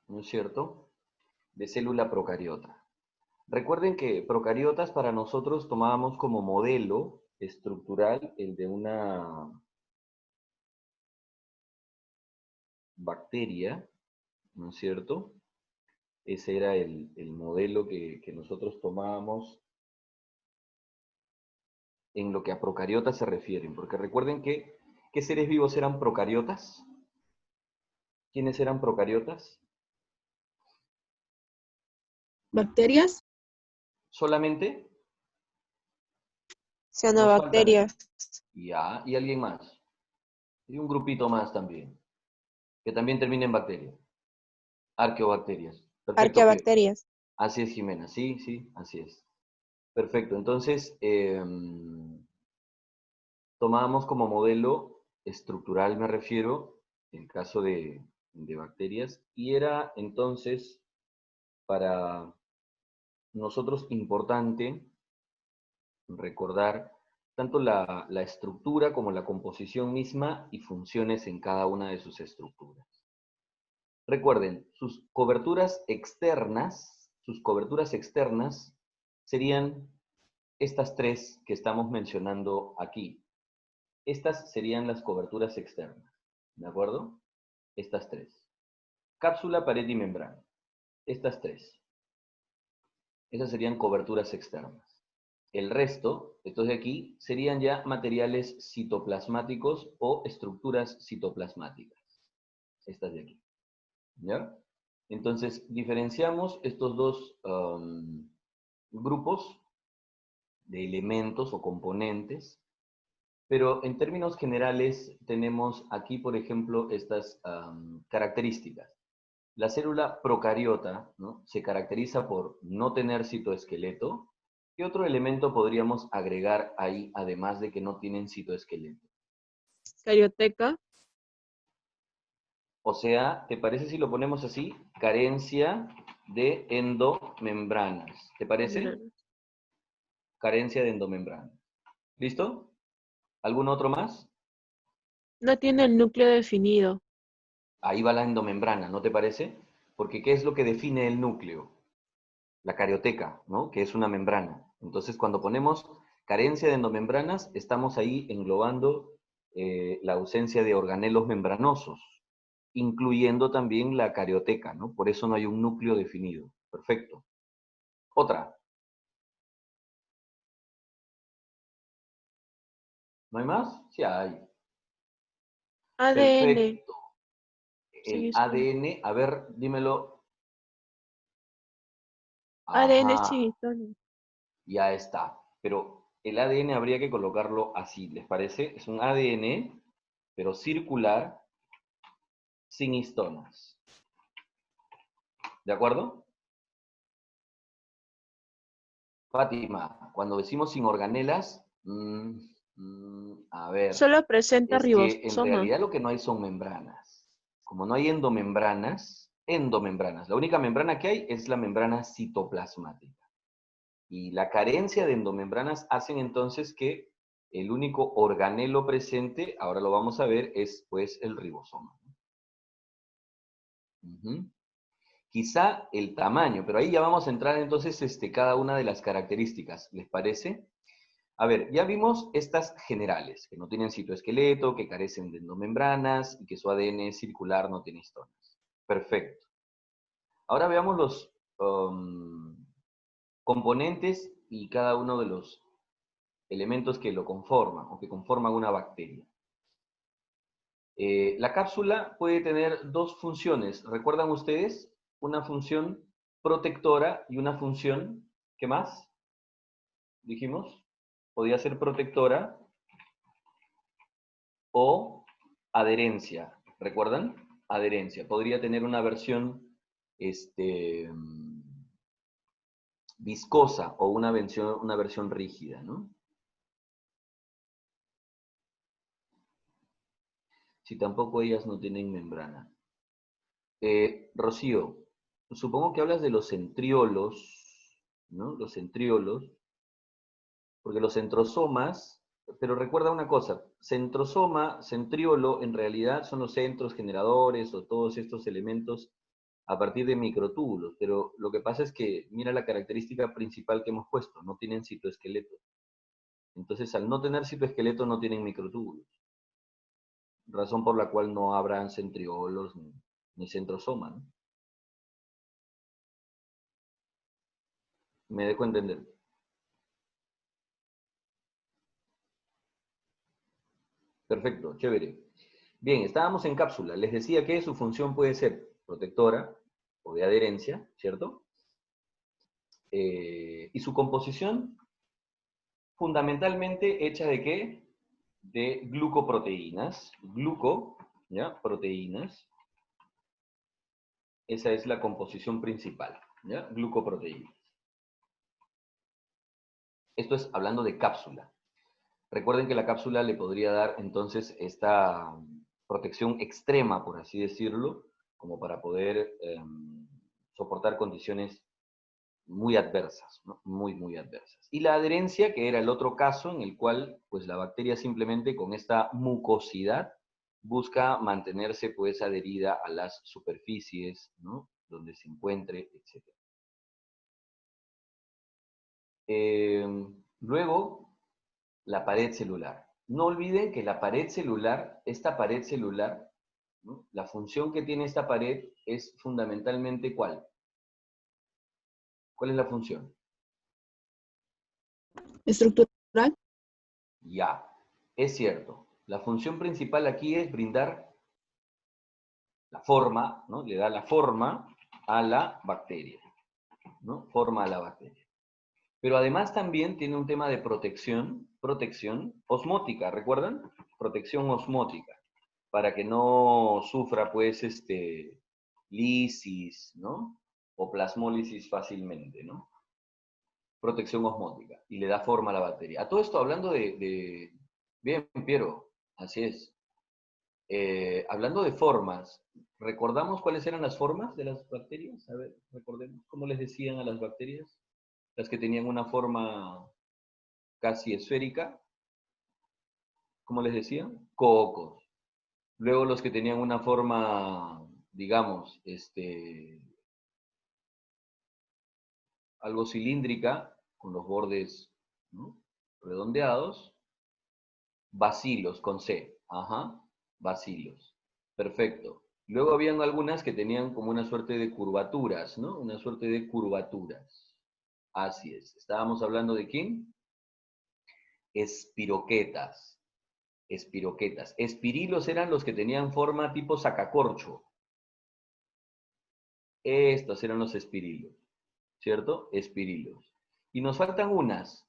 ¿no es cierto?, de célula procariota. Recuerden que procariotas para nosotros tomábamos como modelo estructural el de una bacteria, ¿no es cierto? Ese era el modelo que nosotros tomábamos en lo que a procariotas se refieren, porque recuerden que, ¿qué seres vivos eran procariotas? ¿Quiénes eran procariotas? ¿Bacterias? ¿Solamente? Nos faltan. Cianobacterias. Ya, y alguien más. Y un grupito más también, que también termina en bacteria. Arqueobacterias. Perfecto, Arqueobacterias. así es, Jimena. Sí, sí, así es. Perfecto. Entonces, tomábamos como modelo estructural, me refiero, el caso de bacterias, y era entonces para nosotros importante recordar tanto la estructura como la composición misma y funciones en cada una de sus estructuras. Recuerden, sus coberturas externas serían estas tres que estamos mencionando aquí. Estas serían las coberturas externas, ¿de acuerdo? Estas tres. Cápsula, pared y membrana. Estas tres. Esas serían coberturas externas. El resto, estos de aquí, serían ya materiales citoplasmáticos o estructuras citoplasmáticas. Estas de aquí. ¿Ya? Entonces, diferenciamos estos dos grupos de elementos o componentes, pero en términos generales tenemos aquí, por ejemplo, estas características. La célula procariota, ¿no?, se caracteriza por no tener citoesqueleto. ¿Qué otro elemento podríamos agregar ahí, además de que no tienen citoesqueleto? Carioteca. O sea, ¿te parece si lo ponemos así? Carencia de endomembranas. ¿Te parece? Carencia de endomembranas. ¿Listo? ¿Algún otro más? No tiene el núcleo definido. Ahí va la endomembrana, ¿no te parece? Porque ¿qué es lo que define el núcleo? La carioteca, ¿no?, que es una membrana. Entonces, cuando ponemos carencia de endomembranas, estamos ahí englobando la ausencia de organelos membranosos, incluyendo también la carioteca, ¿no? Por eso no hay un núcleo definido. Perfecto. Otra. ¿No hay más? Sí hay. ADN. Perfecto. Sí, El son. ADN, a ver, dímelo. ADN Ajá, sí, son. ya está. Pero el ADN habría que colocarlo así, ¿les parece? Es un ADN, pero circular, sin histonas. ¿De acuerdo? Fátima, cuando decimos sin organelas, a ver, Solo presenta es que en ribosomas. realidad lo que no hay son membranas. Como no hay endomembranas, la única membrana que hay es la membrana citoplasmática. Y la carencia de endomembranas hacen entonces que el único organelo presente, ahora lo vamos a ver, es pues el ribosoma. Ujú. Quizá el tamaño, pero ahí ya vamos a entrar entonces cada una de las características, ¿les parece? A ver, ya vimos estas generales, que no tienen citoesqueleto, que carecen de endomembranas y que su ADN circular, no tiene histonas. Perfecto. Ahora veamos los componentes y cada uno de los elementos que lo conforman o que conforman una bacteria. La cápsula puede tener dos funciones. ¿Recuerdan ustedes? Una función protectora y una función, ¿qué más? Dijimos, podía ser protectora o adherencia. ¿Recuerdan? Adherencia. Podría tener una versión viscosa o una versión rígida, ¿no? Si tampoco ellas no tienen membrana. Rocío, supongo que hablas de los centriolos, ¿no? Los centriolos, porque los centrosomas, pero recuerda una cosa, centrosoma, centriolo, en realidad son los centros generadores o todos estos elementos a partir de microtúbulos, pero lo que pasa es que, mira la característica principal que hemos puesto, no tienen citoesqueleto. Entonces, al no tener citoesqueleto, no tienen microtúbulos, razón por la cual no habrán centriolos ni centrosoma, ¿no? Me dejo entender. Perfecto, chévere. Bien, estábamos en cápsula. Les decía que su función puede ser protectora o de adherencia, ¿cierto? Y su composición, fundamentalmente hecha de ¿qué? De glucoproteínas. Gluco, ¿ya? Proteínas. Esa es la composición principal, ¿ya? Glucoproteínas. Esto es hablando de cápsula. Recuerden que la cápsula le podría dar entonces esta protección extrema, por así decirlo, como para poder soportar condiciones muy adversas, ¿no? Muy adversas. Y la adherencia, que era el otro caso en el cual pues la bacteria simplemente con esta mucosidad busca mantenerse pues adherida a las superficies, ¿no? Donde se encuentre, etc. Luego, la pared celular. No olviden que la pared celular, esta pared celular, ¿no? La función que tiene esta pared es fundamentalmente ¿cuál? ¿Cuál es la función? Estructural. Ya, es cierto. La función principal aquí es brindar la forma, ¿no? Le da la forma a la bacteria, ¿no? Forma a la bacteria. Pero además también tiene un tema de protección osmótica, ¿recuerdan? Protección osmótica, para que no sufra, pues, lisis, ¿no? O plasmólisis fácilmente, ¿no? Protección osmótica, y le da forma a la bacteria. A todo esto hablando Bien, Piero, así es. Hablando de formas, ¿recordamos cuáles eran las formas de las bacterias? A ver, recordemos, ¿cómo les decían a las bacterias? Las que tenían una forma casi esférica, ¿cómo les decían? Cocos. Luego los que tenían una forma, digamos, algo cilíndrica, con los bordes, ¿no? Redondeados, bacilos, con C. Ajá, bacilos. Perfecto. Luego habían algunas que tenían como una suerte de curvaturas, ¿no? Una suerte de curvaturas. Así es. ¿Estábamos hablando de quién? Espiroquetas. Espiroquetas. Espirilos eran los que tenían forma tipo sacacorcho. Estos eran los espirilos, ¿cierto? Espirilos. Y nos faltan unas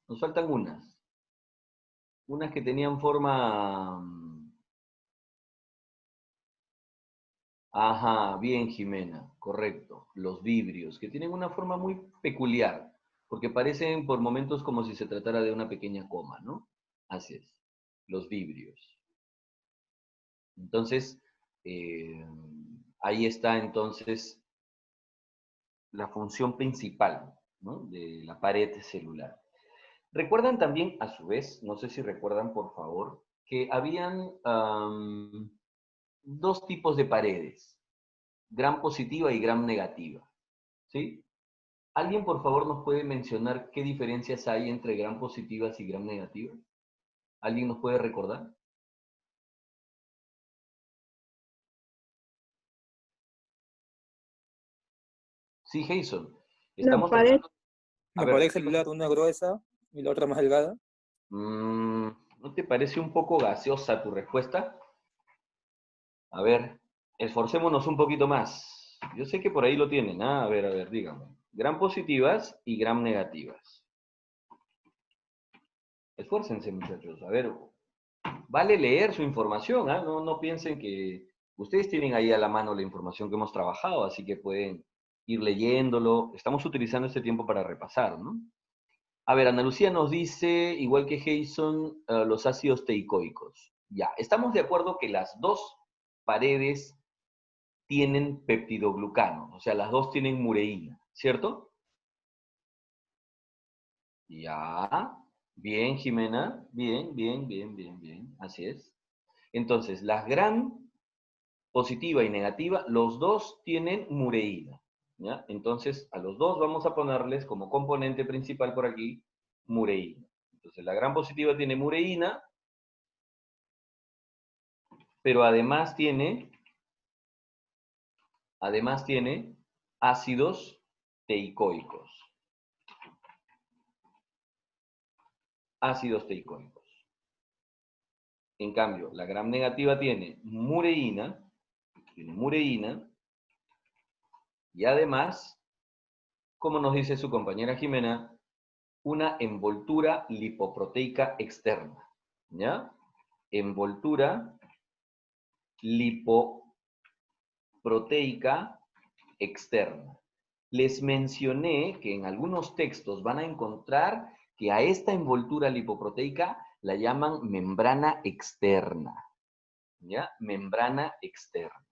que tenían forma... Ajá, bien, Jimena, correcto. Los vibrios, que tienen una forma muy peculiar, porque parecen por momentos como si se tratara de una pequeña coma, ¿no? Así es, los vibrios. Entonces, eh, ahí está entonces la función principal, ¿no? De la pared celular. Recuerdan también, a su vez, no sé si recuerdan por favor, que habían dos tipos de paredes, gram positiva y gram negativa, ¿sí? ¿Alguien por favor nos puede mencionar qué diferencias hay entre gram positivas y gram negativas? ¿Alguien nos puede recordar? Sí, Jason. La Estamos pared. tratando... A Una ver, pared ¿qué cosa? celular, una gruesa y la otra más delgada. ¿No te parece un poco gaseosa tu respuesta? A ver, esforcémonos un poquito más. Yo sé que por ahí lo tienen, ¿ah? A ver, díganme. Gram positivas y gram negativas. Esfuércense, muchachos. A ver, vale leer su información, ¿ah? No piensen que ustedes tienen ahí a la mano la información que hemos trabajado, así que pueden ir leyéndolo. Estamos utilizando este tiempo para repasar, ¿no? A ver, Ana Lucía nos dice, igual que Jason, los ácidos teicoicos. Ya, estamos de acuerdo que las dos paredes tienen peptidoglucano, o sea, las dos tienen mureína, ¿cierto? Ya, bien, Jimena, bien, así es. Entonces, las gram positiva y negativa, los dos tienen mureína, ¿ya? Entonces, a los dos vamos a ponerles como componente principal por aquí, mureína. Entonces, la gran positiva tiene mureína, pero además tiene ácidos teicoicos. Ácidos teicoicos. En cambio, la gram negativa tiene mureína, y además, como nos dice su compañera Jimena, una envoltura lipoproteica externa, ¿ya? Envoltura lipoproteica externa. Les mencioné que en algunos textos van a encontrar que a esta envoltura lipoproteica la llaman membrana externa, ¿ya? Membrana externa.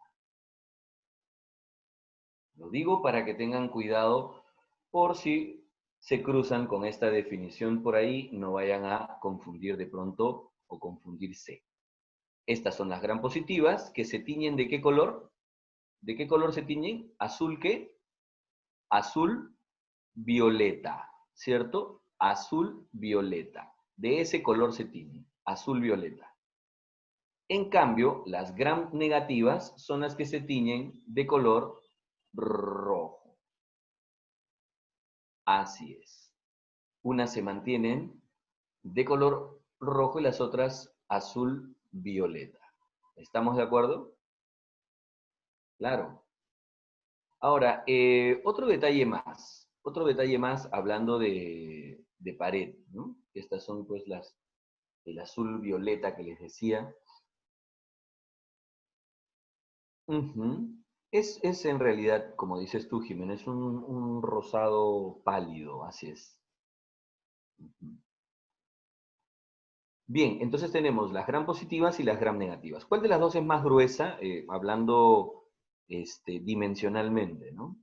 Lo digo para que tengan cuidado por si se cruzan con esta definición por ahí, no vayan a confundir de pronto o confundirse. Estas son las gram positivas que se tiñen ¿de qué color? ¿De qué color se tiñen? ¿Azul qué? Azul violeta, ¿cierto? Azul violeta. De ese color se tiñen, azul violeta. En cambio, las gram negativas son las que se tiñen de color rojo. Así es. Unas se mantienen de color rojo y las otras azul violeta. ¿Estamos de acuerdo? Claro. Ahora, otro detalle más hablando de pared, ¿no? Estas son pues el azul violeta que les decía. Es en realidad, como dices tú, Jiménez, un rosado pálido, así es. Bien, entonces tenemos las gram positivas y las gram negativas. ¿Cuál de las dos es más gruesa, hablando dimensionalmente, ¿no?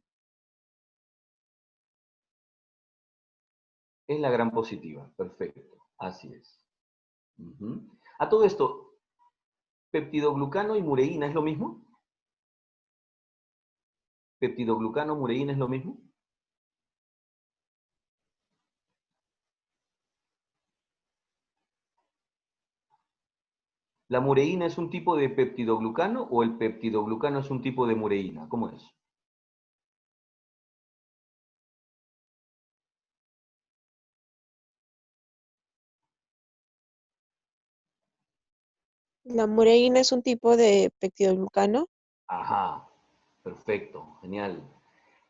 Es la gram positiva, perfecto, así es. A todo esto, ¿peptidoglucano y mureína es lo mismo? ¿Peptidoglucano, mureína es lo mismo? ¿La mureína es un tipo de peptidoglucano o el peptidoglucano es un tipo de mureína? ¿Cómo es? La mureína es un tipo de peptidoglucano. Ajá, perfecto, genial.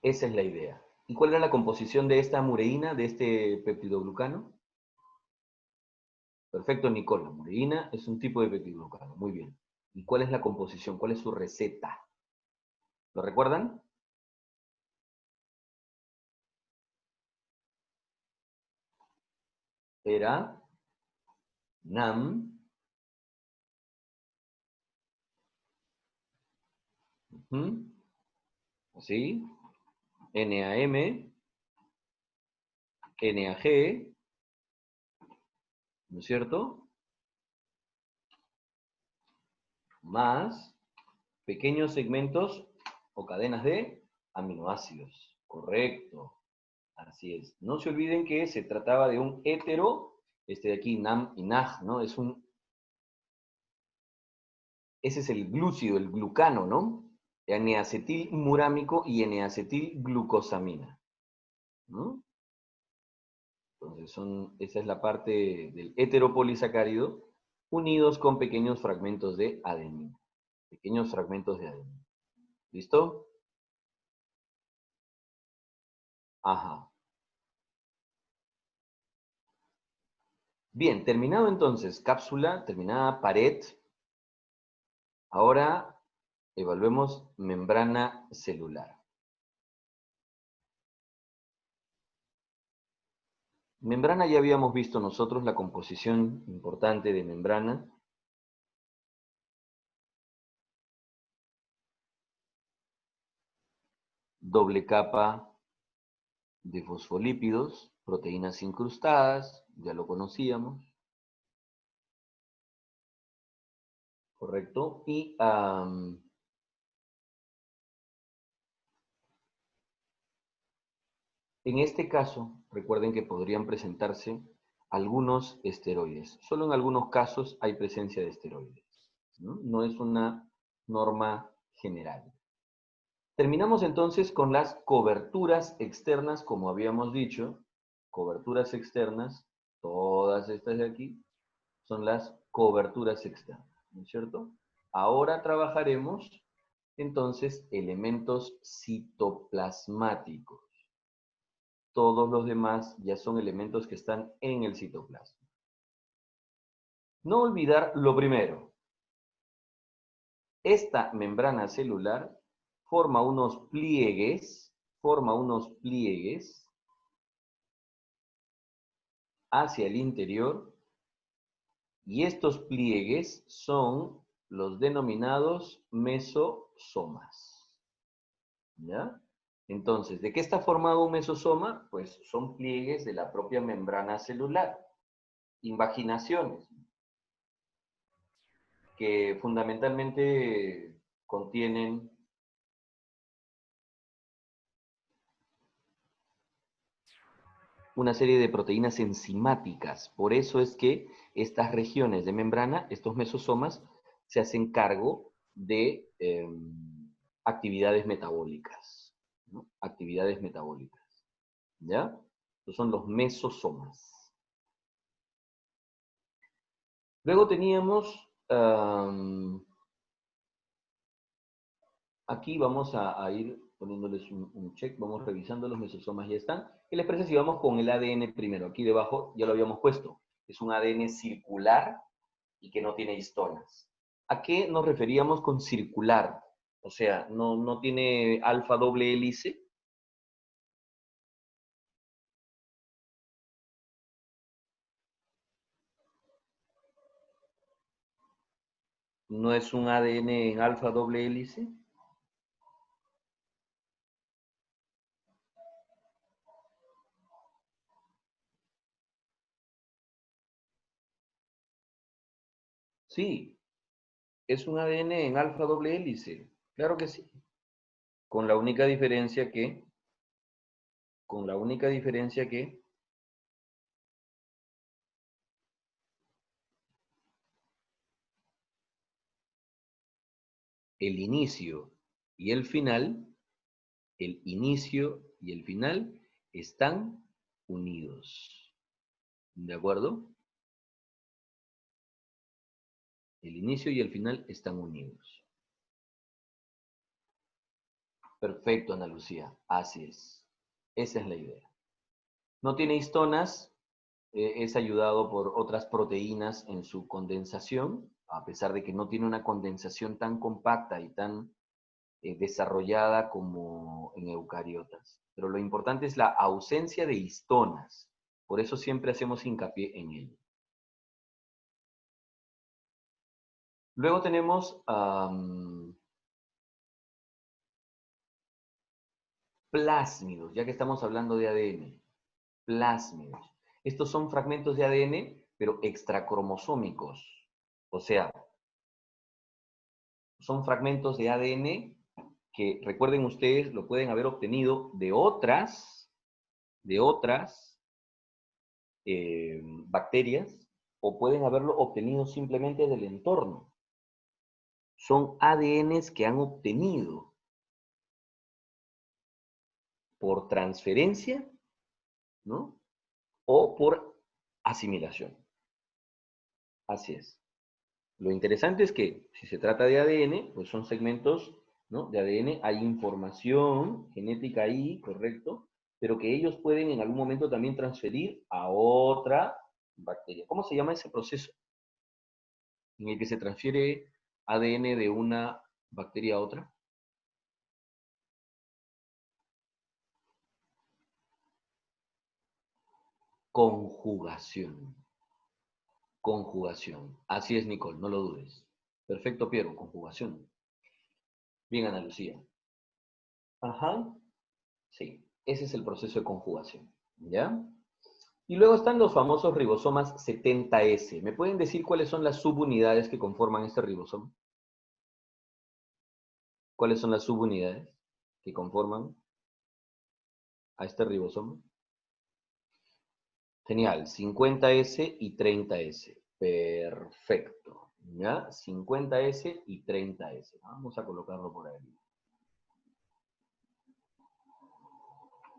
Esa es la idea. ¿Y cuál era la composición de esta mureína, de este peptidoglucano? Perfecto, Nicole. La mureína es un tipo de peptidoglucano. Muy bien. ¿Y cuál es la composición? ¿Cuál es su receta? ¿Lo recuerdan? Era NAM, ¿sí? NAM, NAG, ¿no es cierto? Más pequeños segmentos o cadenas de aminoácidos. Correcto. Así es. No se olviden que se trataba de un hetero, este de aquí, NAM y NAG, ¿no? Ese es el glúcido, el glucano, ¿no? N-acetilmurámico y N-acetilglucosamina, ¿no? Entonces, esa es la parte del heteropolisacárido unidos con pequeños fragmentos de adenina. Pequeños fragmentos de adenina. ¿Listo? Ajá. Bien, terminado entonces cápsula, terminada pared. Ahora evaluemos membrana celular. Membrana ya habíamos visto nosotros la composición importante de membrana. Doble capa de fosfolípidos, proteínas incrustadas, ya lo conocíamos. ¿Correcto? Y En este caso, recuerden que podrían presentarse algunos esteroides. Solo en algunos casos hay presencia de esteroides, ¿no? No es una norma general. Terminamos entonces con las coberturas externas, como habíamos dicho. Coberturas externas, todas estas de aquí, son las coberturas externas, ¿no es cierto? Ahora trabajaremos entonces elementos citoplasmáticos. Todos los demás ya son elementos que están en el citoplasma. No olvidar lo primero. Esta membrana celular forma unos pliegues hacia el interior, y estos pliegues son los denominados mesosomas. ¿Ya? Entonces, ¿de qué está formado un mesosoma? Pues son pliegues de la propia membrana celular, invaginaciones, que fundamentalmente contienen una serie de proteínas enzimáticas. Por eso es que estas regiones de membrana, estos mesosomas, se hacen cargo de actividades metabólicas, ¿no? Actividades metabólicas. ¿Ya? Estos son los mesosomas. Luego teníamos, aquí vamos a ir poniéndoles un check, vamos revisando los mesosomas, ya están. ¿Qué les parece si vamos con el ADN primero? Aquí debajo ya lo habíamos puesto. Es un ADN circular y que no tiene histonas. ¿A qué nos referíamos con circular? O sea, no tiene alfa doble hélice. No es un ADN en alfa doble hélice. Sí, es un ADN en alfa doble hélice. Claro que sí. Con la única diferencia que, el inicio y el final, están unidos. ¿De acuerdo? El inicio y el final están unidos. Perfecto, Ana Lucía. Así es. Esa es la idea. No tiene histonas, es ayudado por otras proteínas en su condensación, a pesar de que no tiene una condensación tan compacta y tan desarrollada como en eucariotas. Pero lo importante es la ausencia de histonas. Por eso siempre hacemos hincapié en ello. Luego tenemos plásmidos, ya que estamos hablando de ADN. Plásmidos. Estos son fragmentos de ADN, pero extracromosómicos. O sea, son fragmentos de ADN que, recuerden ustedes, lo pueden haber obtenido de otras bacterias, o pueden haberlo obtenido simplemente del entorno. Son ADNs que han obtenido por transferencia, ¿no? O por asimilación. Así es. Lo interesante es que si se trata de ADN, pues son segmentos, ¿no?, de ADN, hay información genética ahí, correcto, pero que ellos pueden en algún momento también transferir a otra bacteria. ¿Cómo se llama ese proceso en el que se transfiere ADN de una bacteria a otra? Conjugación. Conjugación. Así es, Nicole, no lo dudes. Perfecto, Piero, conjugación. Bien, Ana Lucía. Ajá, sí, ese es el proceso de conjugación, ¿ya? Y luego están los famosos ribosomas 70S. ¿Me pueden decir cuáles son las subunidades que conforman este ribosoma? ¿Cuáles son las subunidades que conforman? a este ribosoma? Genial, 50S y 30S. Perfecto. ¿Ya? 50S y 30S. Vamos a colocarlo por ahí.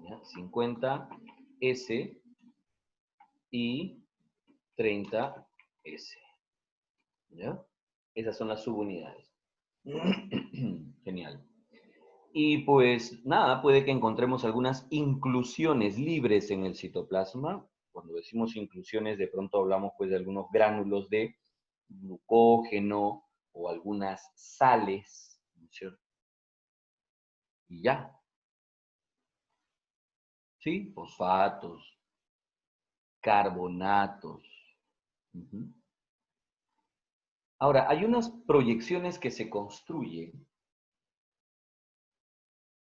¿Ya? 50S y 30S. ¿Ya? Esas son las subunidades. Genial. Y pues nada, puede que encontremos algunas inclusiones libres en el citoplasma. Cuando decimos inclusiones, de pronto hablamos pues de algunos gránulos de glucógeno o algunas sales, ¿no es cierto? Y ya. ¿Sí? Fosfatos, carbonatos. Ujú. Ahora, hay unas proyecciones que se construyen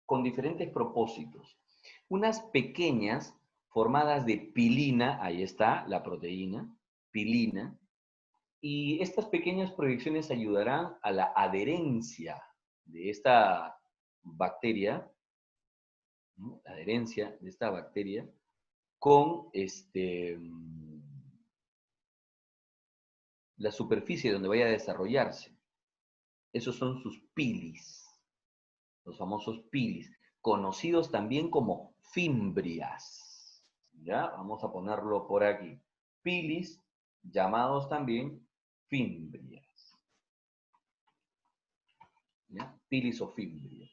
con diferentes propósitos. Unas pequeñas formadas de pilina, ahí está la proteína, pilina, y estas pequeñas proyecciones ayudarán a la adherencia de esta bacteria, ¿no? La adherencia de esta bacteria con la superficie donde vaya a desarrollarse. Esos son sus pilis, los famosos pilis, conocidos también como fimbrias. ¿Ya? Vamos a ponerlo por aquí. Pilis, llamados también fimbrias. ¿Ya? Pilis o fimbrias.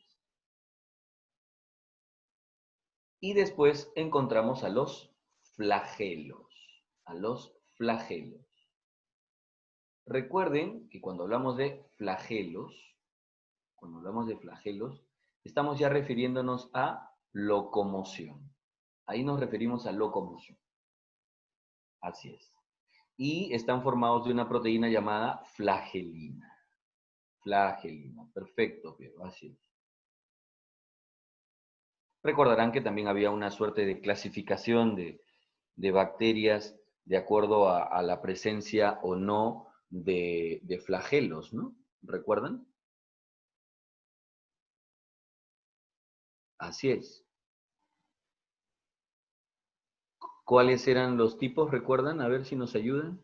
Y después encontramos a los flagelos. A los flagelos. Recuerden que cuando hablamos de flagelos, estamos ya refiriéndonos a locomoción. Ahí nos referimos a locomoción. Así es. Y están formados de una proteína llamada flagelina. Flagelina. Perfecto, Piero. Así es. Recordarán que también había una suerte de clasificación de bacterias de acuerdo a la presencia o no de flagelos, ¿no? ¿Recuerdan? Así es. ¿Cuáles eran los tipos? ¿Recuerdan? A ver si nos ayudan.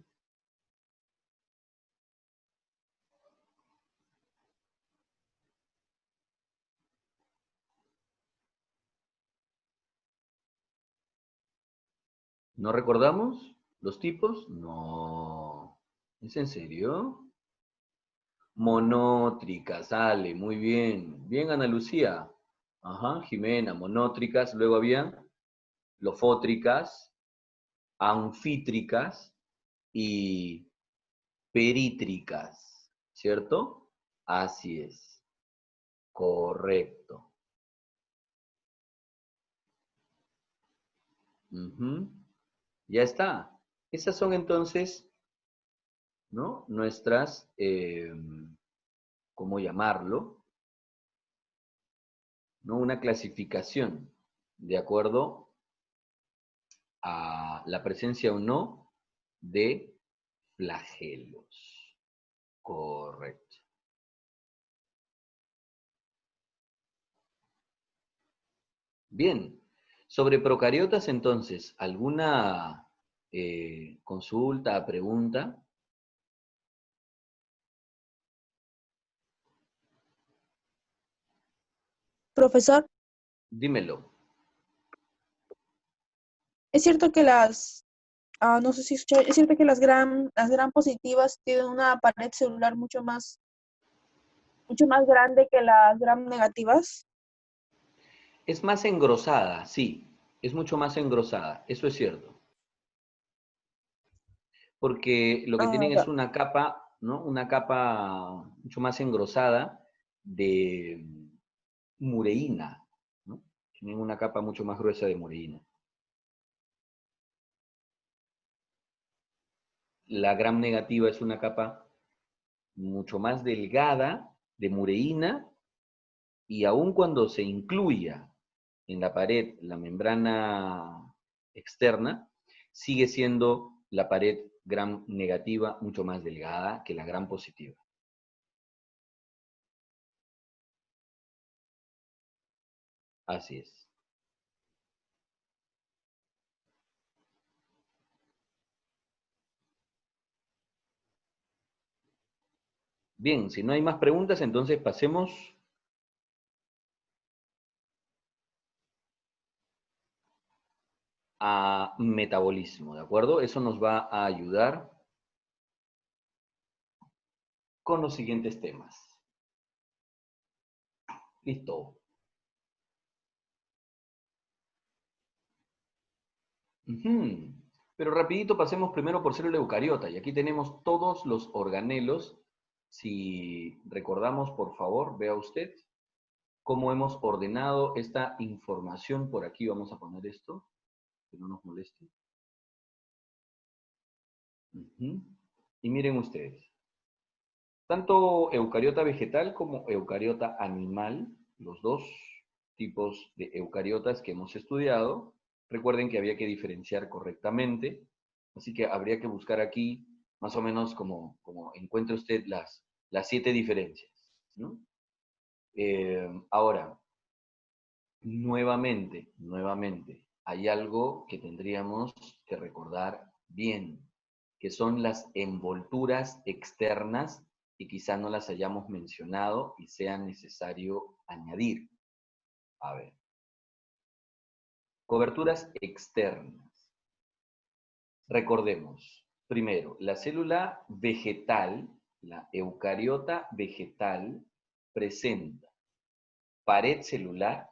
¿No recordamos los tipos? No. ¿Es en serio? Monótricas, sale, muy bien. Bien, Ana Lucía. Ajá, Jimena, monótricas. Luego había lofótricas, anfítricas y perítricas, ¿cierto? Así es. Correcto. Ujú. Ya está. Esas son entonces, ¿no? Nuestras, ¿cómo llamarlo? ¿No? Una clasificación de acuerdo a la presencia o no de flagelos. Correcto. Bien. Sobre procariotas, entonces, ¿alguna consulta, pregunta? Profesor, Dímelo. es cierto que no sé si escuchó, es cierto que las gram positivas tienen una pared celular mucho más grande que las gram negativas. Es más engrosada, sí. Es mucho más engrosada. Eso es cierto. Porque lo que Ah, tienen es ya. una capa, ¿no? Una capa mucho más engrosada de mureína, ¿no? Tienen una capa mucho más gruesa de mureína. La gram negativa es una capa mucho más delgada de mureína y aun cuando se incluya en la pared la membrana externa, sigue siendo la pared gram negativa mucho más delgada que la gram positiva. Así es. Bien, si no hay más preguntas, entonces pasemos a metabolismo, ¿de acuerdo? Eso nos va a ayudar con los siguientes temas. Listo. Ujú. Pero rapidito pasemos primero por célula eucariota. Y aquí tenemos todos los organelos. Si recordamos, por favor, vea usted cómo hemos ordenado esta información. Por aquí vamos a poner esto, que no nos moleste. Ujú. Y miren ustedes, tanto eucariota vegetal como eucariota animal, los dos tipos de eucariotas que hemos estudiado, recuerden que había que diferenciar correctamente, así que habría que buscar aquí más o menos como encuentre usted las 7 diferencias, ¿no? Ahora, nuevamente, hay algo que tendríamos que recordar bien, que son las envolturas externas y quizá no las hayamos mencionado y sea necesario añadir. A ver, coberturas externas. Recordemos, primero, la célula vegetal, la eucariota vegetal, presenta pared celular,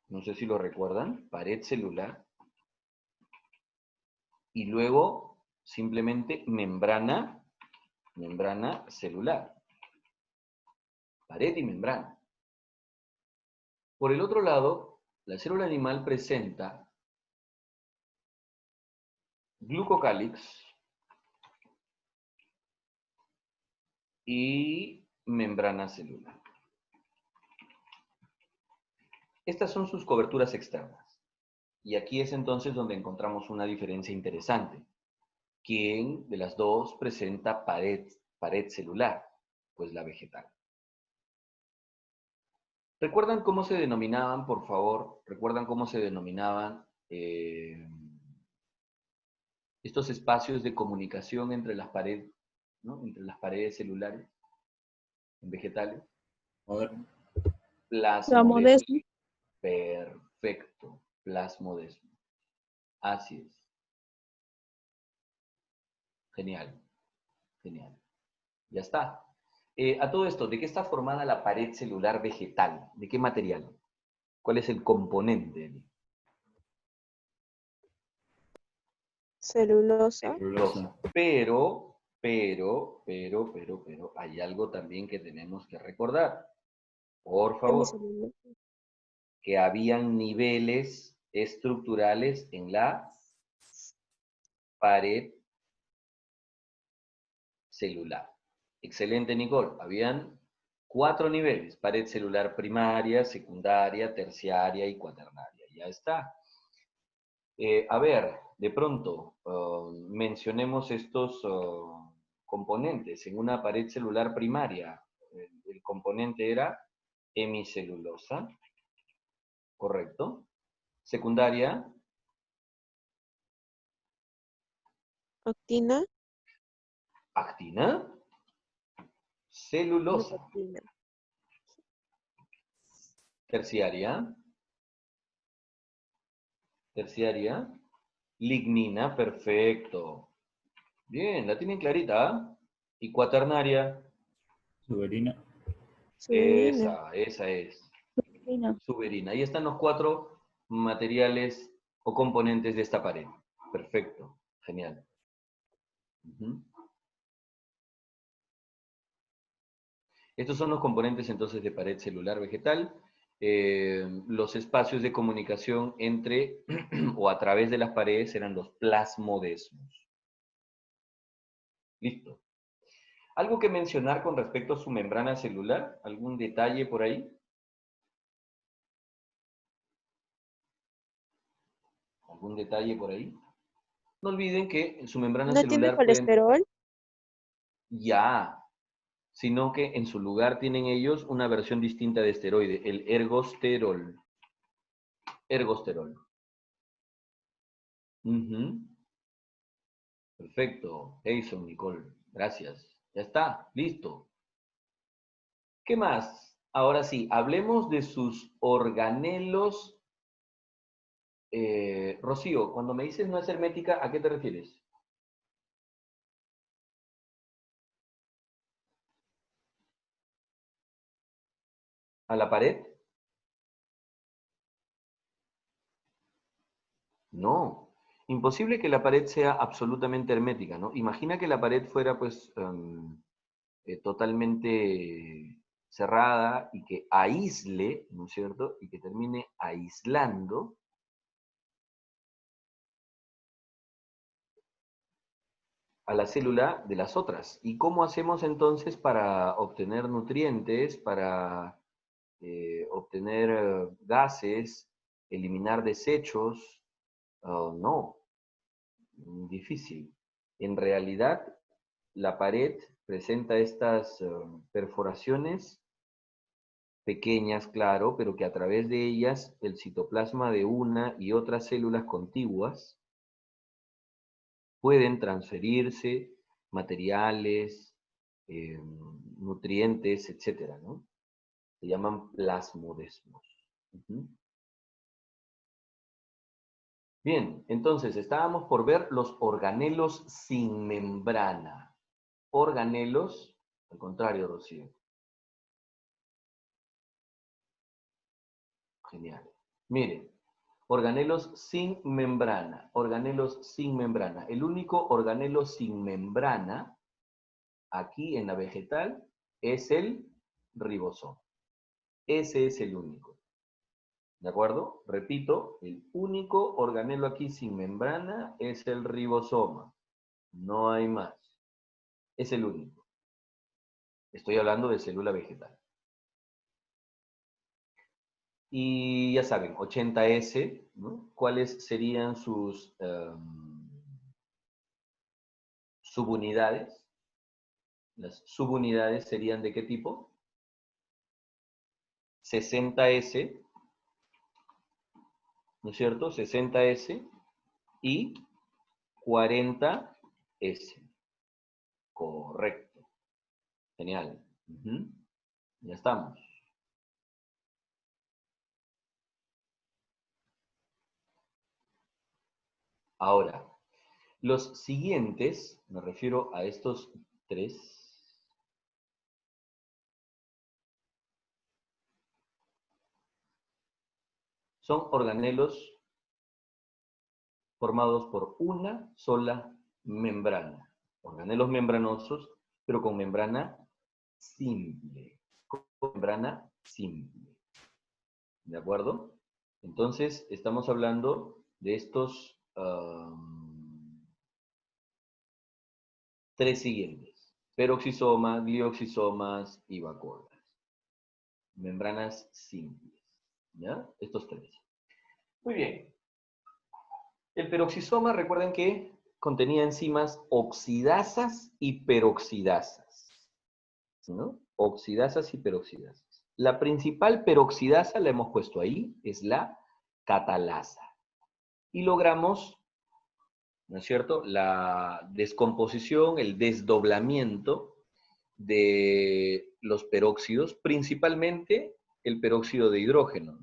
no sé si lo recuerdan, pared celular, y luego simplemente membrana celular. Pared y membrana. Por el otro lado, la célula animal presenta glucocálix y membrana celular. Estas son sus coberturas externas. Y aquí es entonces donde encontramos una diferencia interesante. ¿Quién de las dos presenta pared celular? Pues la vegetal. ¿Recuerdan cómo se denominaban, por favor? ¿Recuerdan cómo se denominaban estos espacios de comunicación entre las paredes, ¿no? Entre las paredes celulares en vegetales? Moderno. Plasmodesmo. Perfecto. Plasmodesmo. Así es. Genial. Genial. Ya está. A todo esto, ¿de qué está formada la pared celular vegetal? ¿De qué material? ¿Cuál es el componente? Celulosa. Celulosa. Pero, hay algo también que tenemos que recordar. Por favor, Hemicelulosa. que habían niveles estructurales en la pared celular. Excelente, Nicole. Habían 4 niveles: pared celular primaria, secundaria, terciaria y cuaternaria. Ya está. A ver, de pronto, mencionemos estos componentes. En una pared celular primaria, el componente era hemicelulosa, ¿correcto? Secundaria, Actina. actina, No, celulosa. actina. Terciaria, lignina, perfecto. Bien, la tienen clarita, ¿ah? Y cuaternaria, Suberina. Suberina. esa es. Suberina. Suberina. Ahí están los 4 materiales o componentes de esta pared. Perfecto, genial. Ujú. Estos son los componentes entonces de pared celular vegetal. Los espacios de comunicación entre o a través de las paredes eran los plasmodesmos. Listo. ¿Algo que mencionar con respecto a su membrana celular? ¿Algún detalle por ahí? ¿Algún detalle por ahí? No olviden que en su membrana ¿No tiene celular pueden... colesterol? Ya, sino que en su lugar tienen ellos una versión distinta de esteroide, el ergosterol. Ergosterol. Ujú. Perfecto. Jason, Nicole, gracias. Ya está, listo. ¿Qué más? Ahora sí, hablemos de sus organelos. Rocío, cuando me dices no es hermética, ¿a qué te refieres? ¿A la pared? No. Imposible que la pared sea absolutamente hermética, ¿no? Imagina que la pared fuera, pues, totalmente cerrada y que aísle, ¿no es cierto? Y que termine aislando a la célula de las otras. ¿Y cómo hacemos entonces para obtener nutrientes, para obtener gases, eliminar desechos? Oh, no, difícil. En realidad, la pared presenta estas perforaciones pequeñas, claro, pero que a través de ellas el citoplasma de una y otras células contiguas pueden transferirse materiales, nutrientes, etcétera, ¿no? Se llaman plasmodesmos. Ujú. Bien, entonces estábamos por ver los organelos sin membrana. Organelos, al contrario, Rocío. Genial. Miren, organelos sin membrana. Organelos sin membrana. El único organelo sin membrana aquí en la vegetal es el ribosoma. Ese es el único. ¿De acuerdo? Repito, el único organelo aquí sin membrana es el ribosoma. No hay más. Es el único. Estoy hablando de célula vegetal. Y ya saben, 80S, ¿no? ¿Cuáles serían sus subunidades? Las subunidades serían ¿de qué tipo? 60S, ¿no es cierto? 60S y 40S. Correcto. Genial. Ujú. Ya estamos. Ahora, los siguientes, me refiero a estos tres, son organelos formados por una sola membrana. Organelos membranosos, pero con membrana simple. Con membrana simple. ¿De acuerdo? Entonces, estamos hablando de estos tres siguientes. Peroxisoma, glioxisomas y vacuolas. Membranas simples. ¿Ya? Estos tres. Muy bien. El peroxisoma, recuerden que contenía enzimas oxidasas y peroxidasas. ¿No? Oxidasas y peroxidasas. La principal peroxidasa, la hemos puesto ahí, es la catalasa. Y logramos, ¿no es cierto?, la descomposición, el desdoblamiento de los peróxidos, principalmente el peróxido de hidrógeno.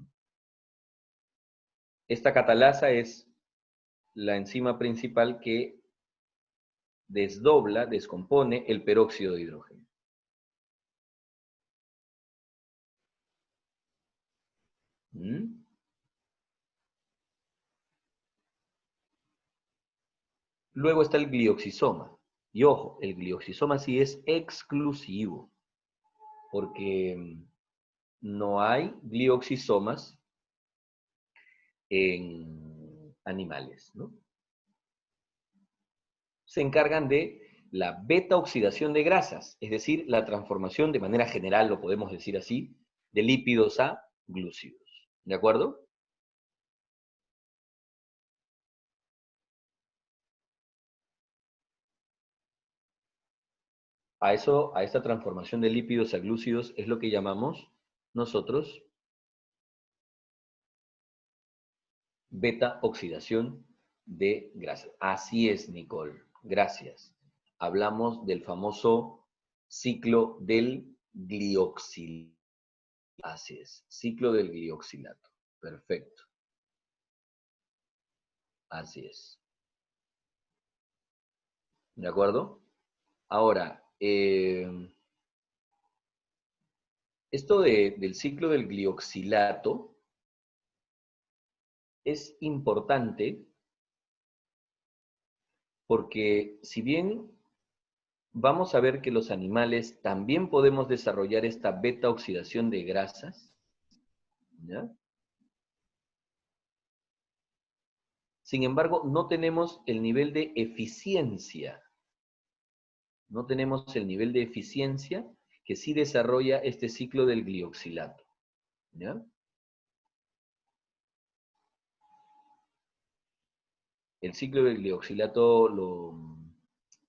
Esta catalasa es la enzima principal que desdobla, descompone el peróxido de hidrógeno. ¿Mm? Luego está el glioxisoma. Y ojo, el glioxisoma sí es exclusivo, porque no hay glioxisomas en animales, ¿no? Se encargan de la beta oxidación de grasas, es decir, la transformación, de manera general lo podemos decir así, de lípidos a glúcidos. ¿De acuerdo? A esta transformación de lípidos a glúcidos es lo que llamamos nosotros beta oxidación de grasas. Así es, Nicole. Gracias. Hablamos del famoso ciclo del glioxilato. Así es, ciclo del glioxilato. Perfecto. Así es. ¿De acuerdo? Ahora, esto del ciclo del glioxilato es importante porque si bien vamos a ver que los animales también podemos desarrollar esta beta oxidación de grasas, ¿ya? Sin embargo, no tenemos el nivel de eficiencia. No tenemos el nivel de eficiencia que sí desarrolla este ciclo del glioxilato, ¿ya? El ciclo del glioxilato lo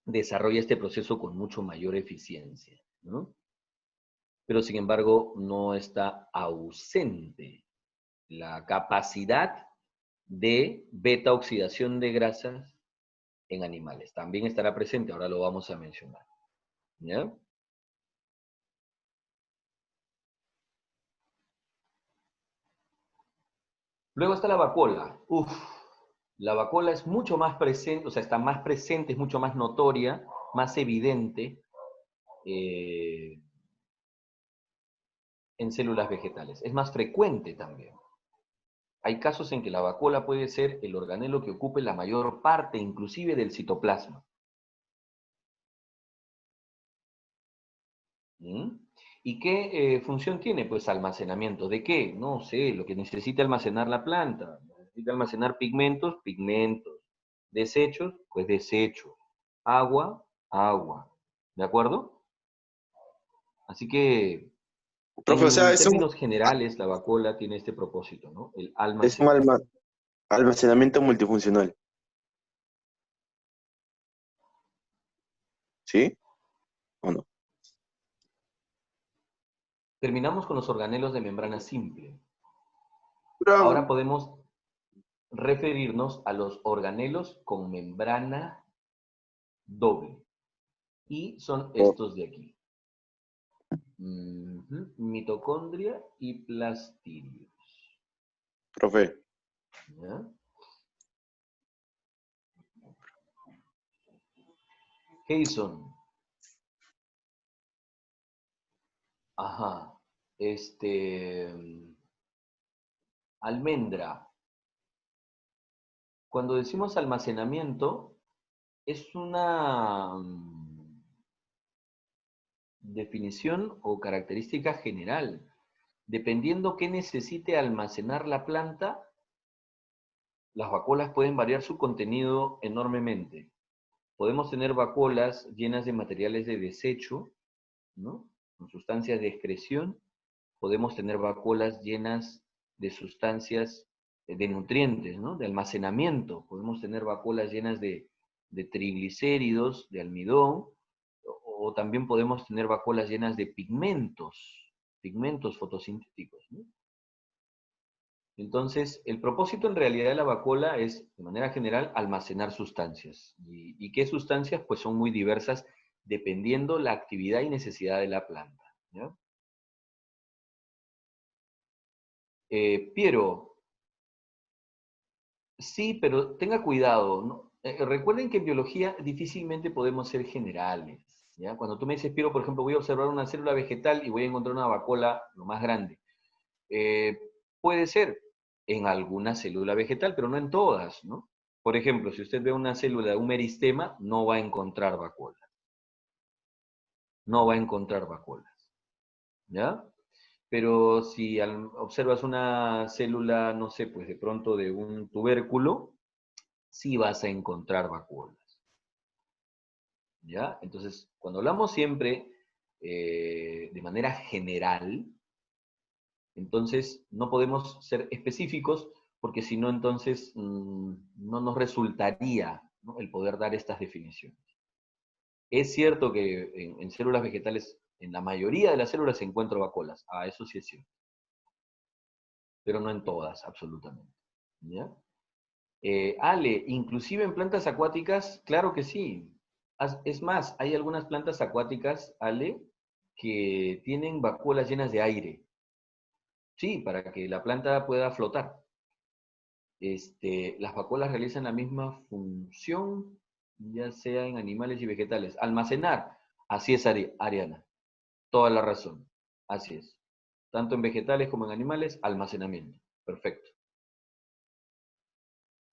desarrolla este proceso con mucho mayor eficiencia, ¿no? Pero sin embargo no está ausente la capacidad de beta oxidación de grasas en animales. También estará presente, ahora lo vamos a mencionar, ¿ya? Luego está la vacuola. La vacuola es mucho más presente, o sea, está más presente, es mucho más notoria, más evidente en células vegetales. Es más frecuente también. Hay casos en que la vacuola puede ser el organelo que ocupe la mayor parte, inclusive, del citoplasma. ¿Mm? ¿Y qué función tiene? Pues almacenamiento. ¿De qué? No sé, lo que necesita almacenar la planta. Necesita almacenar pigmentos, pigmentos. Desechos, pues desechos. Agua, agua. ¿De acuerdo? Así que, Profe, o sea, en términos generales, la vacuola tiene este propósito, ¿no? El es un almacenamiento. almacenamiento multifuncional, ¿sí? ¿O no? Terminamos con los organelos de membrana simple. Ahora Bravo. podemos referirnos a los organelos con membrana doble. Y son Oh, estos de aquí. Mitocondria y plastirios. profe, ¿Ya? Jason. Ajá. Almendra. Cuando decimos almacenamiento, es una definición o característica general. Dependiendo qué necesite almacenar la planta, las vacuolas pueden variar su contenido enormemente. Podemos tener vacuolas llenas de materiales de desecho, ¿no? Con sustancias de excreción. Podemos tener vacuolas llenas de sustancias de nutrientes, ¿no? De almacenamiento. Podemos tener vacuolas llenas de triglicéridos, de almidón, o también podemos tener vacuolas llenas de pigmentos fotosintéticos, ¿no? Entonces, el propósito en realidad de la vacuola es, de manera general, almacenar sustancias. ¿Y qué sustancias? Pues son muy diversas dependiendo la actividad y necesidad de la planta, ¿ya? Piero, sí, pero tenga cuidado, ¿no? Recuerden que en biología difícilmente podemos ser generales, ¿ya? Cuando tú me dices, Piero, por ejemplo, voy a observar una célula vegetal y voy a encontrar una vacuola lo más grande. Eh, Puede ser en alguna célula vegetal, pero no en todas, ¿no? Por ejemplo, si usted ve una célula, un meristema, no va a encontrar vacuolas. No va a encontrar vacuolas, ¿ya? Pero si observas una célula, no sé, pues de pronto de un tubérculo, sí vas a encontrar vacuolas, ¿ya? Entonces, cuando hablamos siempre de manera general, entonces no podemos ser específicos porque si no, entonces no nos resultaría, ¿no?, el poder dar estas definiciones. Es cierto que en células vegetales, en la mayoría de las células se encuentran vacuolas. Ah, eso sí es cierto. Pero no en todas, absolutamente. ¿Ya? Ale, inclusive en plantas acuáticas, claro que sí. Es más, hay algunas plantas acuáticas, Ale, que tienen vacuolas llenas de aire. Sí, para que la planta pueda flotar. Las vacuolas realizan la misma función, ya sea en animales y vegetales. Almacenar. Así es, Ariana. Toda la razón. Así es. Tanto en vegetales como en animales, almacenamiento. Perfecto.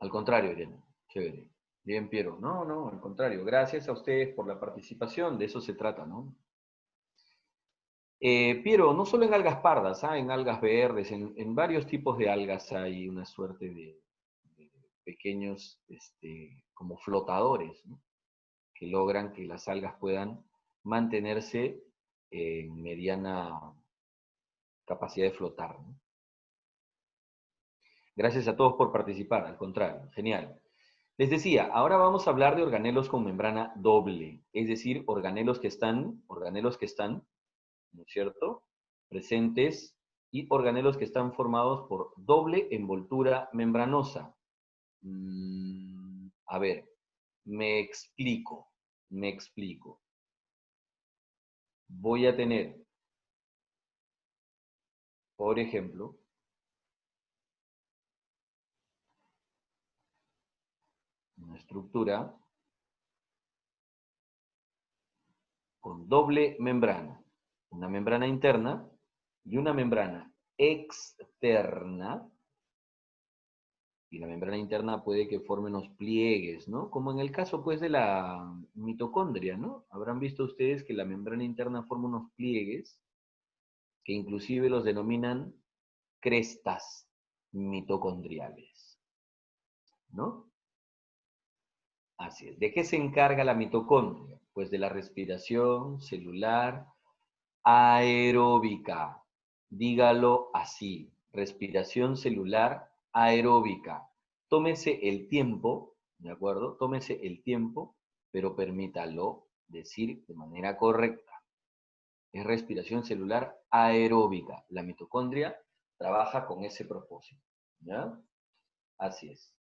Al contrario, Ariana. Chévere. Bien, Piero. No, no, al contrario. Gracias a ustedes por la participación. De eso se trata, ¿no? Piero, no solo en algas pardas, en algas verdes, en varios tipos de algas hay una suerte de pequeños como flotadores, ¿no? Que logran que las algas puedan mantenerse en mediana capacidad de flotar, ¿no? Gracias a todos por participar, al contrario, genial. Les decía, ahora vamos a hablar de organelos con membrana doble, es decir, organelos que están, ¿no es cierto?, presentes y organelos que están formados por doble envoltura membranosa. A ver, me explico. Voy a tener, por ejemplo, una estructura con doble membrana, una membrana interna y una membrana externa. Y la membrana interna puede que forme unos pliegues, ¿no? Como en el caso, pues, de la mitocondria, ¿no? Habrán visto ustedes que la membrana interna forma unos pliegues que inclusive los denominan crestas mitocondriales, ¿no? Así es. ¿De qué se encarga la mitocondria? Pues de la respiración celular aeróbica. Dígalo así, respiración celular aeróbica. Tómese el tiempo, ¿de acuerdo? Tómese el tiempo, pero permítalo decir de manera correcta. Es respiración celular aeróbica. La mitocondria trabaja con ese propósito, ¿ya? Así es.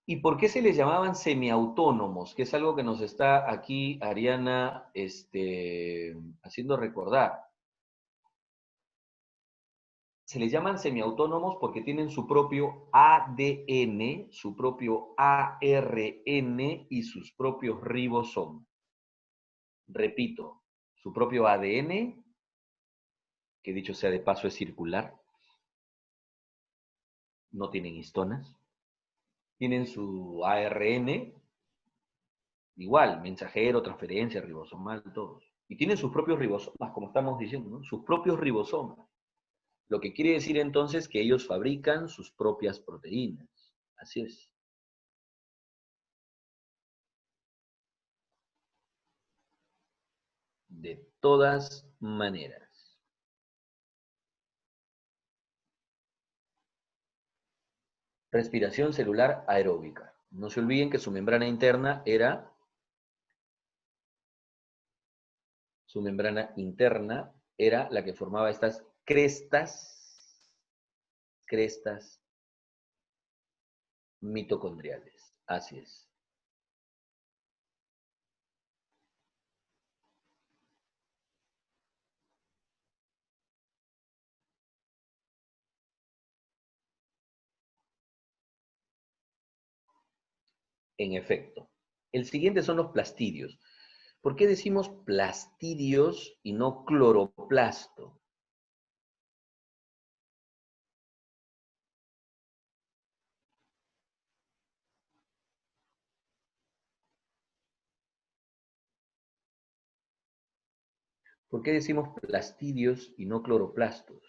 ¿Y por qué se les llamaban semiautónomos? Que es algo que nos está aquí Ariana haciendo recordar. Se les llaman semiautónomos porque tienen su propio ADN, su propio ARN y sus propios ribosomas. Repito, su propio ADN, que dicho sea de paso es circular, no tienen histonas, tienen su ARN, igual, mensajero, transferencia, ribosomal, todos. Y tienen sus propios ribosomas, como estamos diciendo, ¿no? Sus propios ribosomas. Lo que quiere decir entonces que ellos fabrican sus propias proteínas. Así es. De todas maneras. Respiración celular aeróbica. No se olviden que su membrana interna era la que formaba estas crestas mitocondriales. Así es. En efecto. El siguiente son los plastidios. ¿Por qué decimos plastidios y no cloroplasto? ¿Por qué decimos plastidios y no cloroplastos?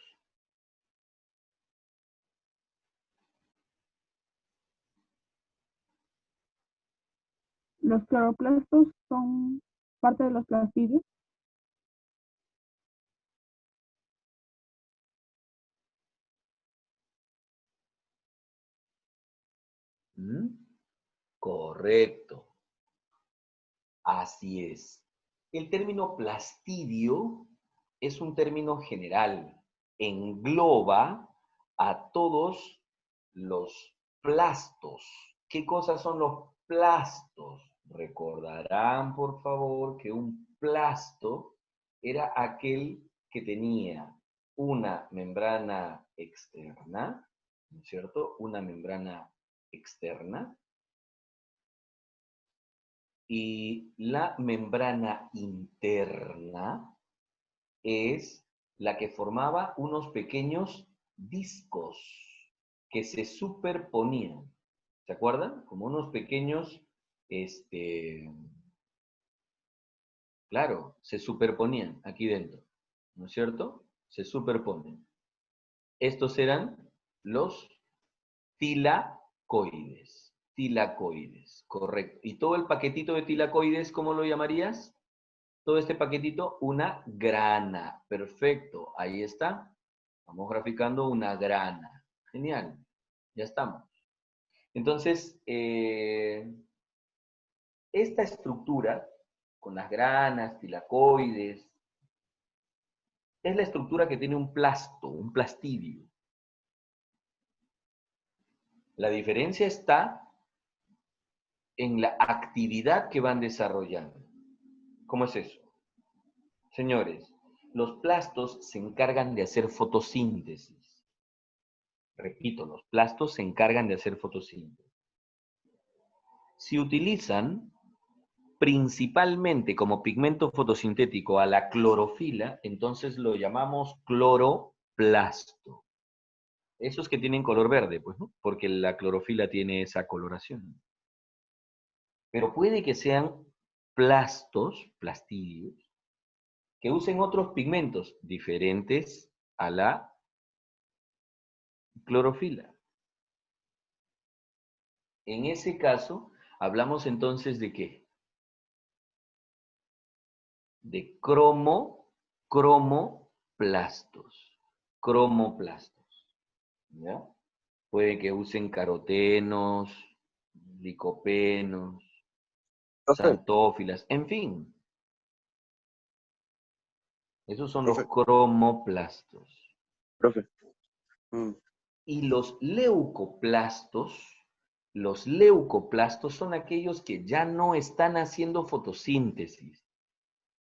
Los cloroplastos son parte de los plastidios. ¿Mm? Correcto. Así es. El término plastidio es un término general. Engloba a todos los plastos. ¿Qué cosas son los plastos? Recordarán, por favor, que un plasto era aquel que tenía una membrana externa, ¿no es cierto? Una membrana externa. Y la membrana interna es la que formaba unos pequeños discos que se superponían. ¿Se acuerdan? Como unos pequeños, claro, se superponían aquí dentro, ¿no es cierto? Se superponen. Estos eran los tilacoides. Tilacoides, correcto. ¿Y todo el paquetito de tilacoides, cómo lo llamarías? Todo este paquetito, una grana. Perfecto, ahí está. Vamos graficando una grana. Genial, ya estamos. Entonces, esta estructura, con las granas, tilacoides, es la estructura que tiene un plasto, un plastidio. La diferencia está en la actividad que van desarrollando. ¿Cómo es eso? Señores, los plastos se encargan de hacer fotosíntesis. Repito, los plastos se encargan de hacer fotosíntesis. Si utilizan principalmente como pigmento fotosintético a la clorofila, entonces lo llamamos cloroplasto. Esos que tienen color verde, pues, ¿no? Porque la clorofila tiene esa coloración. Pero puede que sean plastos, plastidios, que usen otros pigmentos diferentes a la clorofila. En ese caso, hablamos entonces de ¿qué? De cromoplastos. Cromoplastos. ¿Ya? Puede que usen carotenos, licopenos, Profe, xantófilas, en fin. Esos son los profe, cromoplastos. profe. Mm, Y los leucoplastos son aquellos que ya no están haciendo fotosíntesis.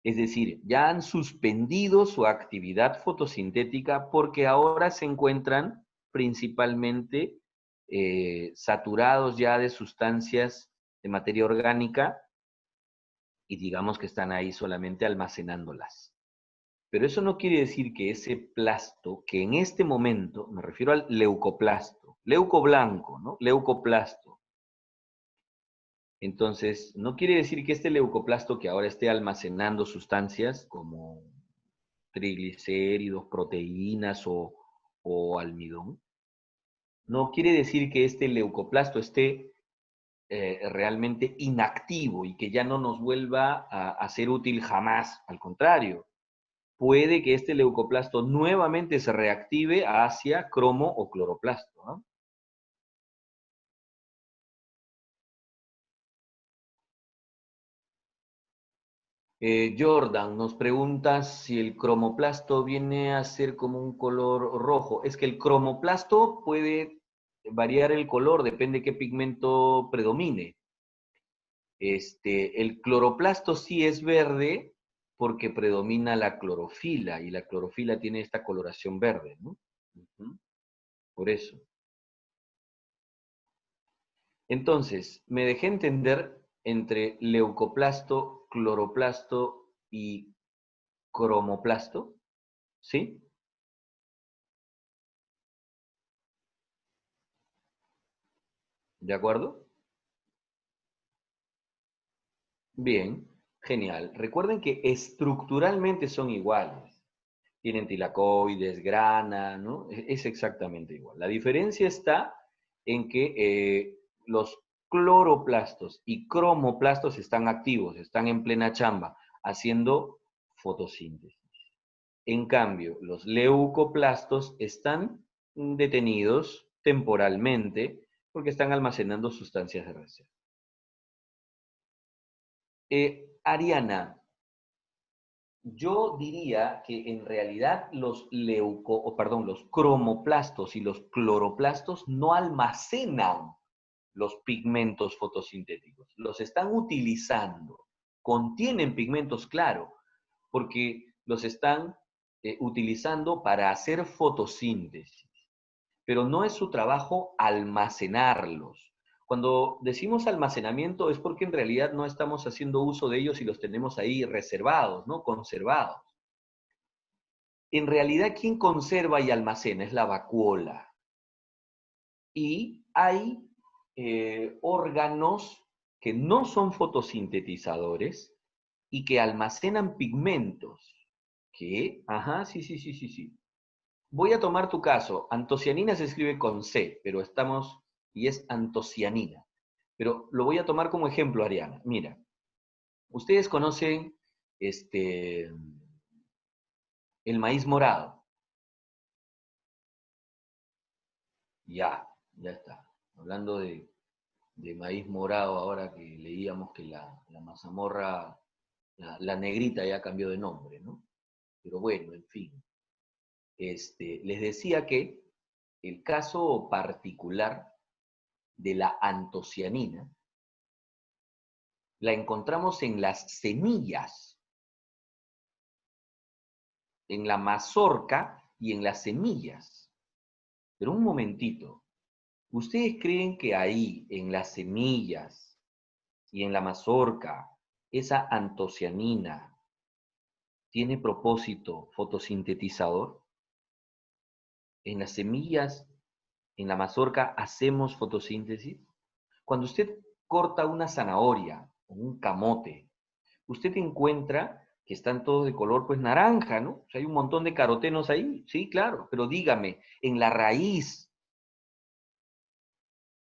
Es decir, ya han suspendido su actividad fotosintética porque ahora se encuentran principalmente saturados ya de sustancias de materia orgánica y digamos que están ahí solamente almacenándolas. Pero eso no quiere decir que ese plasto, que en este momento, me refiero al leucoplasto, leuco blanco, ¿no? Leucoplasto. Entonces, no quiere decir que este leucoplasto que ahora esté almacenando sustancias como triglicéridos, proteínas o almidón, no quiere decir que este leucoplasto esté realmente inactivo y que ya no nos vuelva a ser útil jamás. Al contrario, puede que este leucoplasto nuevamente se reactive hacia cromo o cloroplasto, ¿no? Jordan nos pregunta si el cromoplasto viene a ser como un color rojo. Es que el cromoplasto puede variar el color, depende qué pigmento predomine. El cloroplasto sí es verde porque predomina la clorofila y la clorofila tiene esta coloración verde, ¿no? Por eso. Entonces, me dejé entender entre leucoplasto, cloroplasto y cromoplasto, ¿sí? ¿De acuerdo? Bien, genial. Recuerden que estructuralmente son iguales. Tienen tilacoides, grana, ¿no? Es exactamente igual. La diferencia está en que los cloroplastos y cromoplastos están activos, están en plena chamba, haciendo fotosíntesis. En cambio, los leucoplastos están detenidos temporalmente porque están almacenando sustancias de reserva. Ariana, yo diría que en realidad los los cromoplastos y los cloroplastos no almacenan los pigmentos fotosintéticos, los están utilizando. Contienen pigmentos, claro, porque los están utilizando para hacer fotosíntesis, pero no es su trabajo almacenarlos. Cuando decimos almacenamiento es porque en realidad no estamos haciendo uso de ellos y los tenemos ahí reservados, ¿no? Conservados. En realidad, quien conserva y almacena es la vacuola. Y hay órganos que no son fotosintetizadores y que almacenan pigmentos. ¿Qué? Ajá, sí. Voy a tomar tu caso. Antocianina se escribe con C, pero y es antocianina. Pero lo voy a tomar como ejemplo, Ariana. Mira, ustedes conocen el maíz morado. Ya está. Hablando de maíz morado, ahora que leíamos que la mazamorra, la negrita ya cambió de nombre, ¿no? Pero bueno, en fin. Les decía que el caso particular de la antocianina la encontramos en las semillas, en la mazorca y en las semillas. Pero un momentito, ¿ustedes creen que ahí, en las semillas y en la mazorca, esa antocianina tiene propósito fotosintetizador? En las semillas, en la mazorca, hacemos fotosíntesis. Cuando usted corta una zanahoria o un camote, usted encuentra que están todos de color pues naranja, ¿no? O sea, hay un montón de carotenos ahí, sí, claro, pero dígame, en la raíz,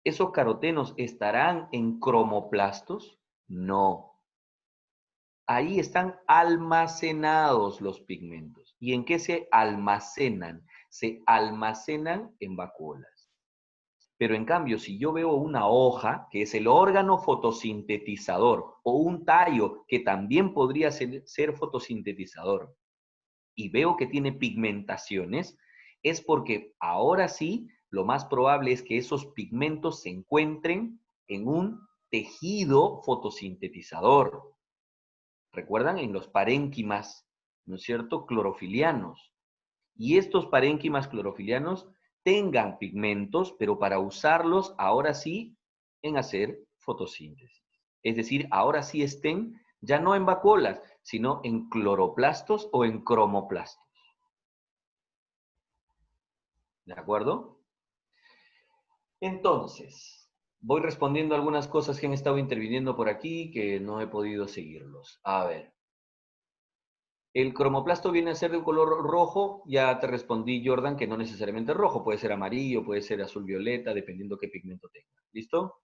¿esos carotenos estarán en cromoplastos? No. Ahí están almacenados los pigmentos. ¿Y en qué se almacenan? Se almacenan en vacuolas. Pero en cambio, si yo veo una hoja, que es el órgano fotosintetizador, o un tallo, que también podría ser fotosintetizador, y veo que tiene pigmentaciones, es porque ahora sí, lo más probable es que esos pigmentos se encuentren en un tejido fotosintetizador. ¿Recuerdan? En los parénquimas, ¿no es cierto?, clorofilianos. Y estos parénquimas clorofilianos tengan pigmentos, pero para usarlos ahora sí en hacer fotosíntesis. Es decir, ahora sí estén ya no en vacuolas, sino en cloroplastos o en cromoplastos. ¿De acuerdo? Entonces, voy respondiendo algunas cosas que han estado interviniendo por aquí que no he podido seguirlos. A ver. El cromoplasto viene a ser de un color rojo, ya te respondí, Jordan, que no necesariamente rojo, puede ser amarillo, puede ser azul violeta, dependiendo qué pigmento tenga. ¿Listo?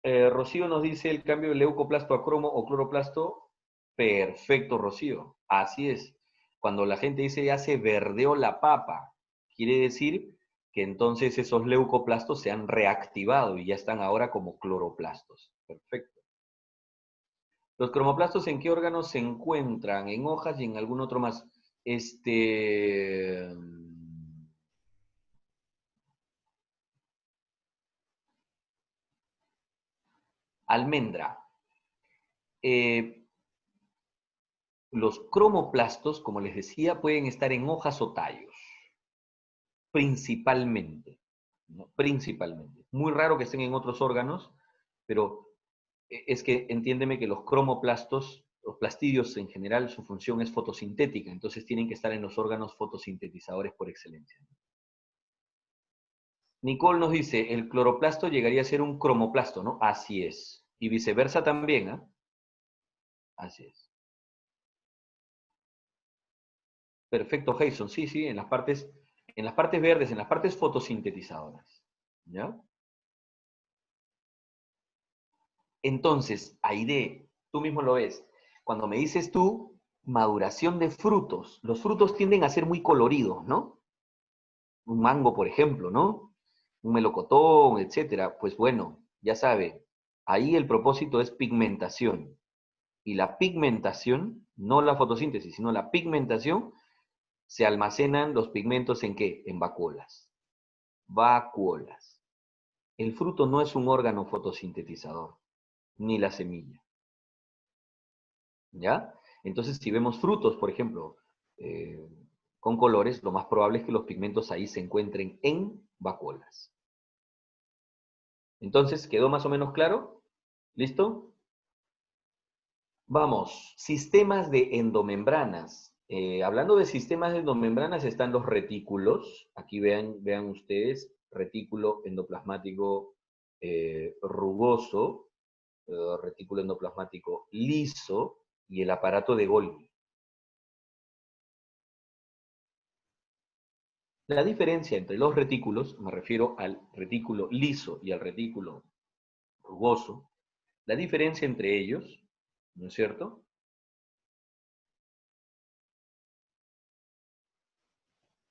Rocío nos dice el cambio de leucoplasto a cromo o cloroplasto. Perfecto, Rocío. Así es. Cuando la gente dice ya se verdeó la papa, quiere decir que entonces esos leucoplastos se han reactivado y ya están ahora como cloroplastos. Perfecto. ¿Los cromoplastos en qué órganos se encuentran? En hojas y en algún otro más. Almendra. Los cromoplastos, como les decía, pueden estar en hojas o tallos. Principalmente. ¿No? Principalmente. Muy raro que estén en otros órganos, pero es que entiéndeme que los cromoplastos, los plastidios en general, su función es fotosintética, entonces tienen que estar en los órganos fotosintetizadores por excelencia. Nicole nos dice, el cloroplasto llegaría a ser un cromoplasto, ¿no? Así es. Y viceversa también, ¿ah? Así es. Perfecto, Jason. Sí, en las partes verdes, en las partes fotosintetizadoras. ¿Ya? Entonces, Aide, tú mismo lo ves. Cuando me dices tú, maduración de frutos, los frutos tienden a ser muy coloridos, ¿no? Un mango, por ejemplo, ¿no? Un melocotón, etcétera. Pues bueno, ya sabe, ahí el propósito es pigmentación. Y la pigmentación, no la fotosíntesis, sino la pigmentación, se almacenan los pigmentos ¿en qué? En vacuolas. Vacuolas. El fruto no es un órgano fotosintetizador, ni la semilla. ¿Ya? Entonces, si vemos frutos, por ejemplo, con colores, lo más probable es que los pigmentos ahí se encuentren en vacuolas. Entonces, ¿quedó más o menos claro? ¿Listo? Vamos, sistemas de endomembranas. Hablando de sistemas de endomembranas están los retículos. Aquí vean ustedes, retículo endoplasmático rugoso, retículo endoplasmático liso y el aparato de Golgi. La diferencia entre los retículos, me refiero al retículo liso y al retículo rugoso, la diferencia entre ellos, ¿no es cierto?,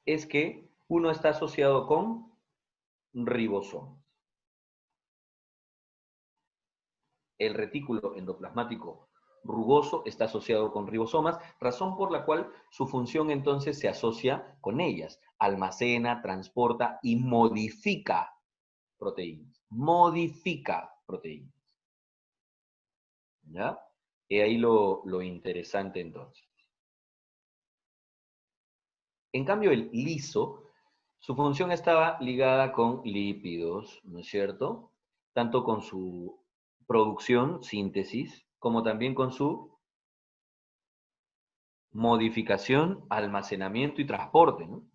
es que uno está asociado con ribosomas. El retículo endoplasmático rugoso está asociado con ribosomas, razón por la cual su función entonces se asocia con ellas. Almacena, transporta y modifica proteínas. Modifica proteínas. ¿Ya? Y ahí lo interesante entonces. En cambio, el liso, su función estaba ligada con lípidos, ¿no es cierto? Tanto con su producción, síntesis, como también con su modificación, almacenamiento y transporte, ¿no?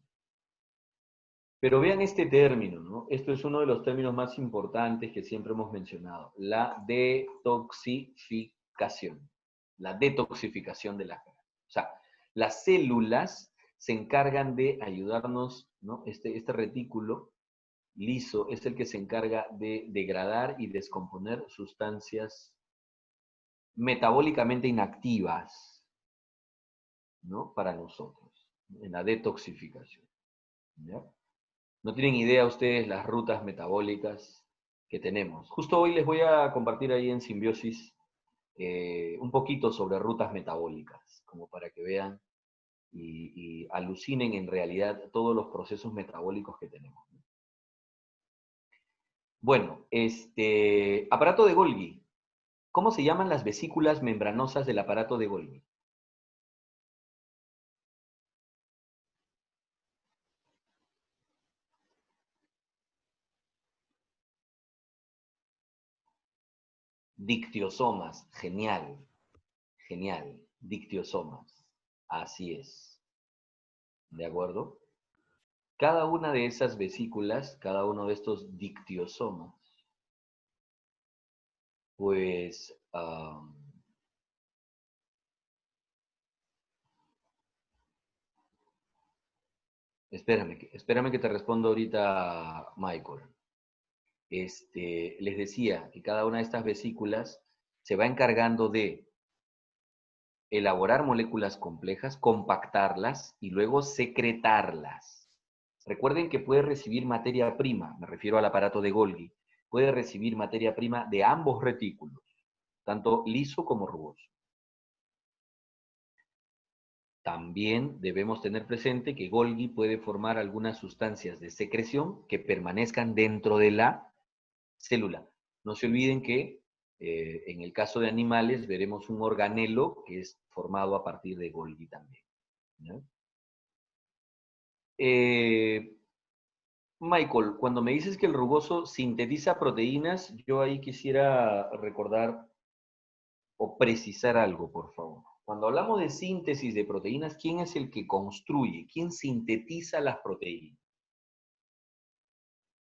Pero vean este término, ¿no? Esto es uno de los términos más importantes que siempre hemos mencionado, la detoxificación. La detoxificación de la grasa. O sea, las células se encargan de ayudarnos, ¿no? Este retículo liso es el que se encarga de degradar y descomponer sustancias metabólicamente inactivas, ¿no?, para nosotros, en la detoxificación. ¿Ya? No tienen idea ustedes las rutas metabólicas que tenemos. Justo hoy les voy a compartir ahí en Simbiosis un poquito sobre rutas metabólicas, como para que vean y alucinen en realidad todos los procesos metabólicos que tenemos. Bueno, aparato de Golgi. ¿Cómo se llaman las vesículas membranosas del aparato de Golgi? Dictiosomas, genial, genial, dictiosomas, así es, ¿de acuerdo? Cada una de esas vesículas, cada uno de estos dictiosomas, pues, espérame que te respondo ahorita, Michael. Les decía que cada una de estas vesículas se va encargando de elaborar moléculas complejas, compactarlas y luego secretarlas. Recuerden que puede recibir materia prima, me refiero al aparato de Golgi, puede recibir materia prima de ambos retículos, tanto liso como rugoso. También debemos tener presente que Golgi puede formar algunas sustancias de secreción que permanezcan dentro de la célula. No se olviden que en el caso de animales veremos un organelo que es formado a partir de Golgi también, ¿no? Michael, cuando me dices que el rugoso sintetiza proteínas, yo ahí quisiera recordar o precisar algo, por favor. Cuando hablamos de síntesis de proteínas, ¿quién es el que construye? ¿Quién sintetiza las proteínas?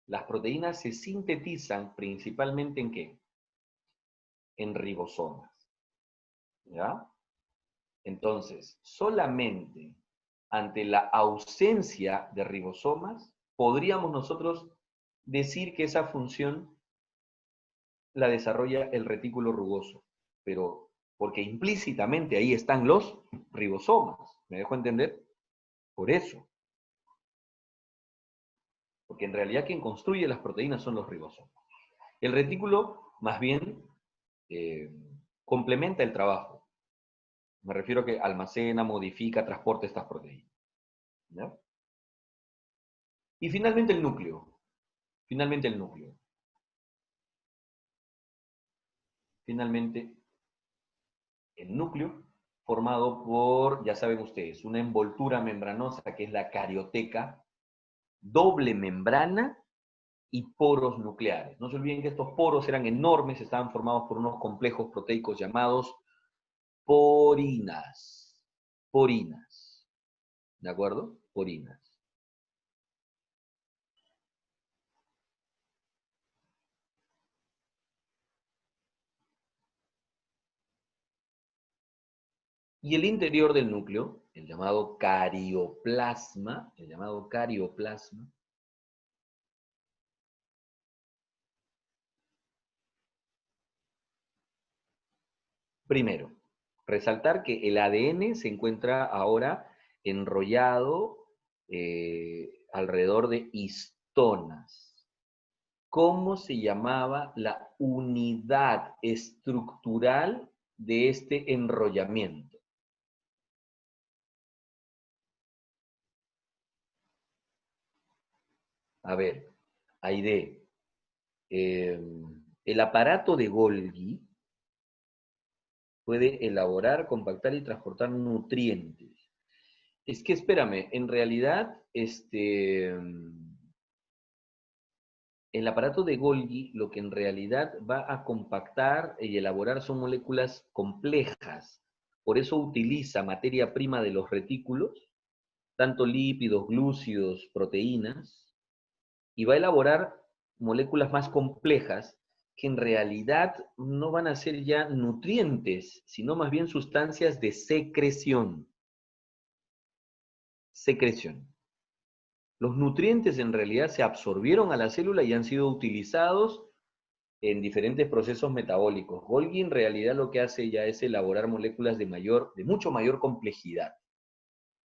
Las proteínas se sintetizan principalmente ¿en qué? En ribosomas. ¿Ya? Entonces, solamente ante la ausencia de ribosomas, podríamos nosotros decir que esa función la desarrolla el retículo rugoso, pero porque implícitamente ahí están los ribosomas. ¿Me dejo entender? Por eso. Porque en realidad quien construye las proteínas son los ribosomas. El retículo, más bien, complementa el trabajo. Me refiero a que almacena, modifica, transporta estas proteínas. ¿Ya? Y finalmente el núcleo. Finalmente el núcleo. Finalmente, el núcleo formado por, ya saben ustedes, una envoltura membranosa que es la carioteca, doble membrana y poros nucleares. No se olviden que estos poros eran enormes, estaban formados por unos complejos proteicos llamados porinas. Porinas. ¿De acuerdo? Porinas. Y el interior del núcleo, el llamado carioplasma, primero, resaltar que el ADN se encuentra ahora enrollado alrededor de histonas. ¿Cómo se llamaba la unidad estructural de este enrollamiento? A ver, Aide, el aparato de Golgi puede elaborar, compactar y transportar nutrientes. Es que espérame, en realidad, el aparato de Golgi lo que en realidad va a compactar y elaborar son moléculas complejas. Por eso utiliza materia prima de los retículos, tanto lípidos, glúcidos, proteínas, y va a elaborar moléculas más complejas que en realidad no van a ser ya nutrientes, sino más bien sustancias de secreción. Secreción. Los nutrientes en realidad se absorbieron a la célula y han sido utilizados en diferentes procesos metabólicos. Golgi en realidad lo que hace ya es elaborar moléculas de mucho mayor complejidad.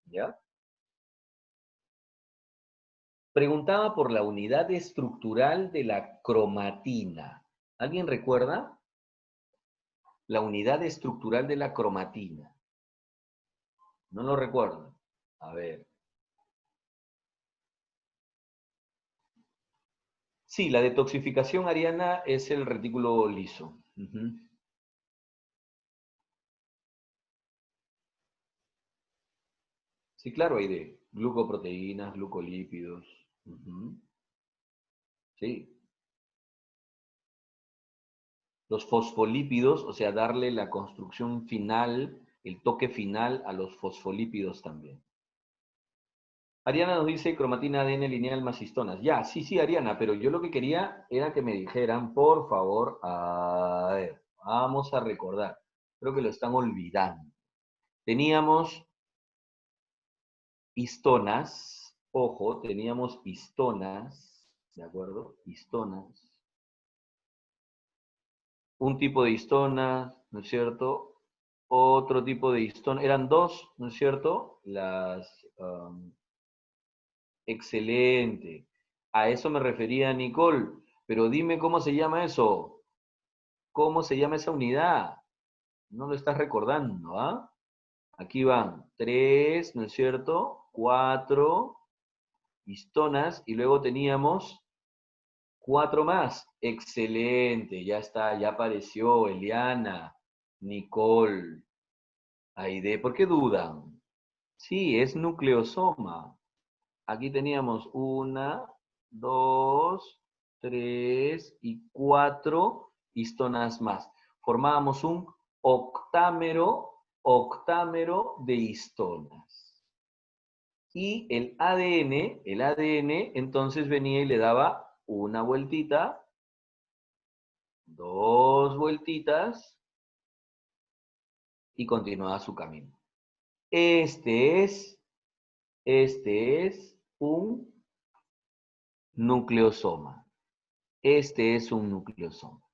¿Ya? Preguntaba por la unidad estructural de la cromatina. ¿Alguien recuerda? La unidad estructural de la cromatina. No lo recuerdo. A ver. Sí, la detoxificación, Ariana, es el retículo liso. Ujú. Sí, claro, hay de glucoproteínas, glucolípidos. Ujú. Sí. Los fosfolípidos, o sea, darle la construcción final, el toque final a los fosfolípidos también. Ariana nos dice cromatina ADN lineal más histonas. Ya, sí, sí, Ariana, pero yo lo que quería era que me dijeran, por favor, a ver, vamos a recordar. Creo que lo están olvidando. Teníamos histonas, ojo, teníamos histonas, ¿de acuerdo? Histonas. Un tipo de histona, ¿no es cierto? Otro tipo de histona, eran dos, ¿no es cierto? Excelente. A eso me refería Nicole, pero dime cómo se llama eso. ¿Cómo se llama esa unidad? No lo estás recordando, ¿ah? Aquí van 3, ¿no es cierto? 4 histonas y luego teníamos 4 más. Excelente, ya está, ya apareció Eliana, Nicole, Aide. ¿Por qué dudan? Sí, es nucleosoma. Aquí teníamos 1, 2, 3 y 4 histonas más. Formábamos un octámero de histonas. Y el ADN entonces venía y le daba una vueltita, 2 vueltitas y continuaba su camino. Este es un nucleosoma. Este es un nucleosoma.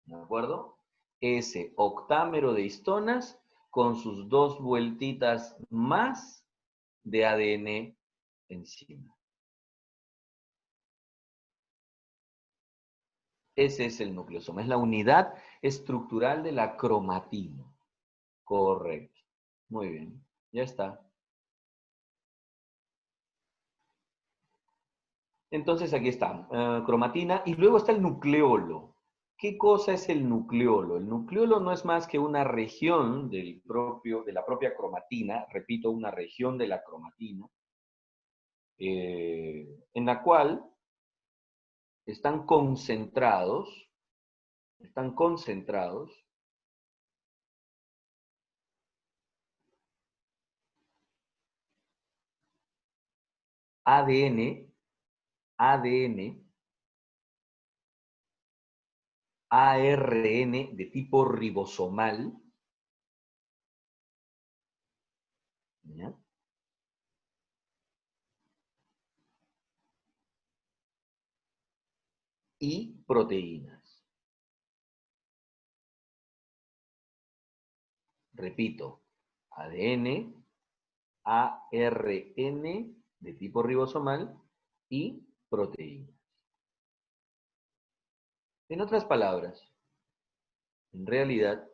¿De acuerdo? Ese octámero de histonas con sus 2 vueltitas más de ADN encima. Ese es el nucleosoma. Es la unidad estructural de la cromatina. Correcto. Muy bien. Ya está. Entonces aquí está. Cromatina. Y luego está el nucleolo. ¿Qué cosa es el nucleolo? El nucleolo no es más que una región de la propia cromatina, repito, una región de la cromatina, en la cual están concentrados ADN, ADN, ARN de tipo ribosomal, ¿ya? Y proteínas. Repito, ADN, ARN de tipo ribosomal y proteínas. En otras palabras, en realidad,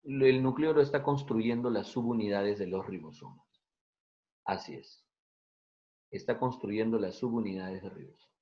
el nucleolo está construyendo las subunidades de los ribosomas. Así es. Está construyendo las subunidades de ribosomas.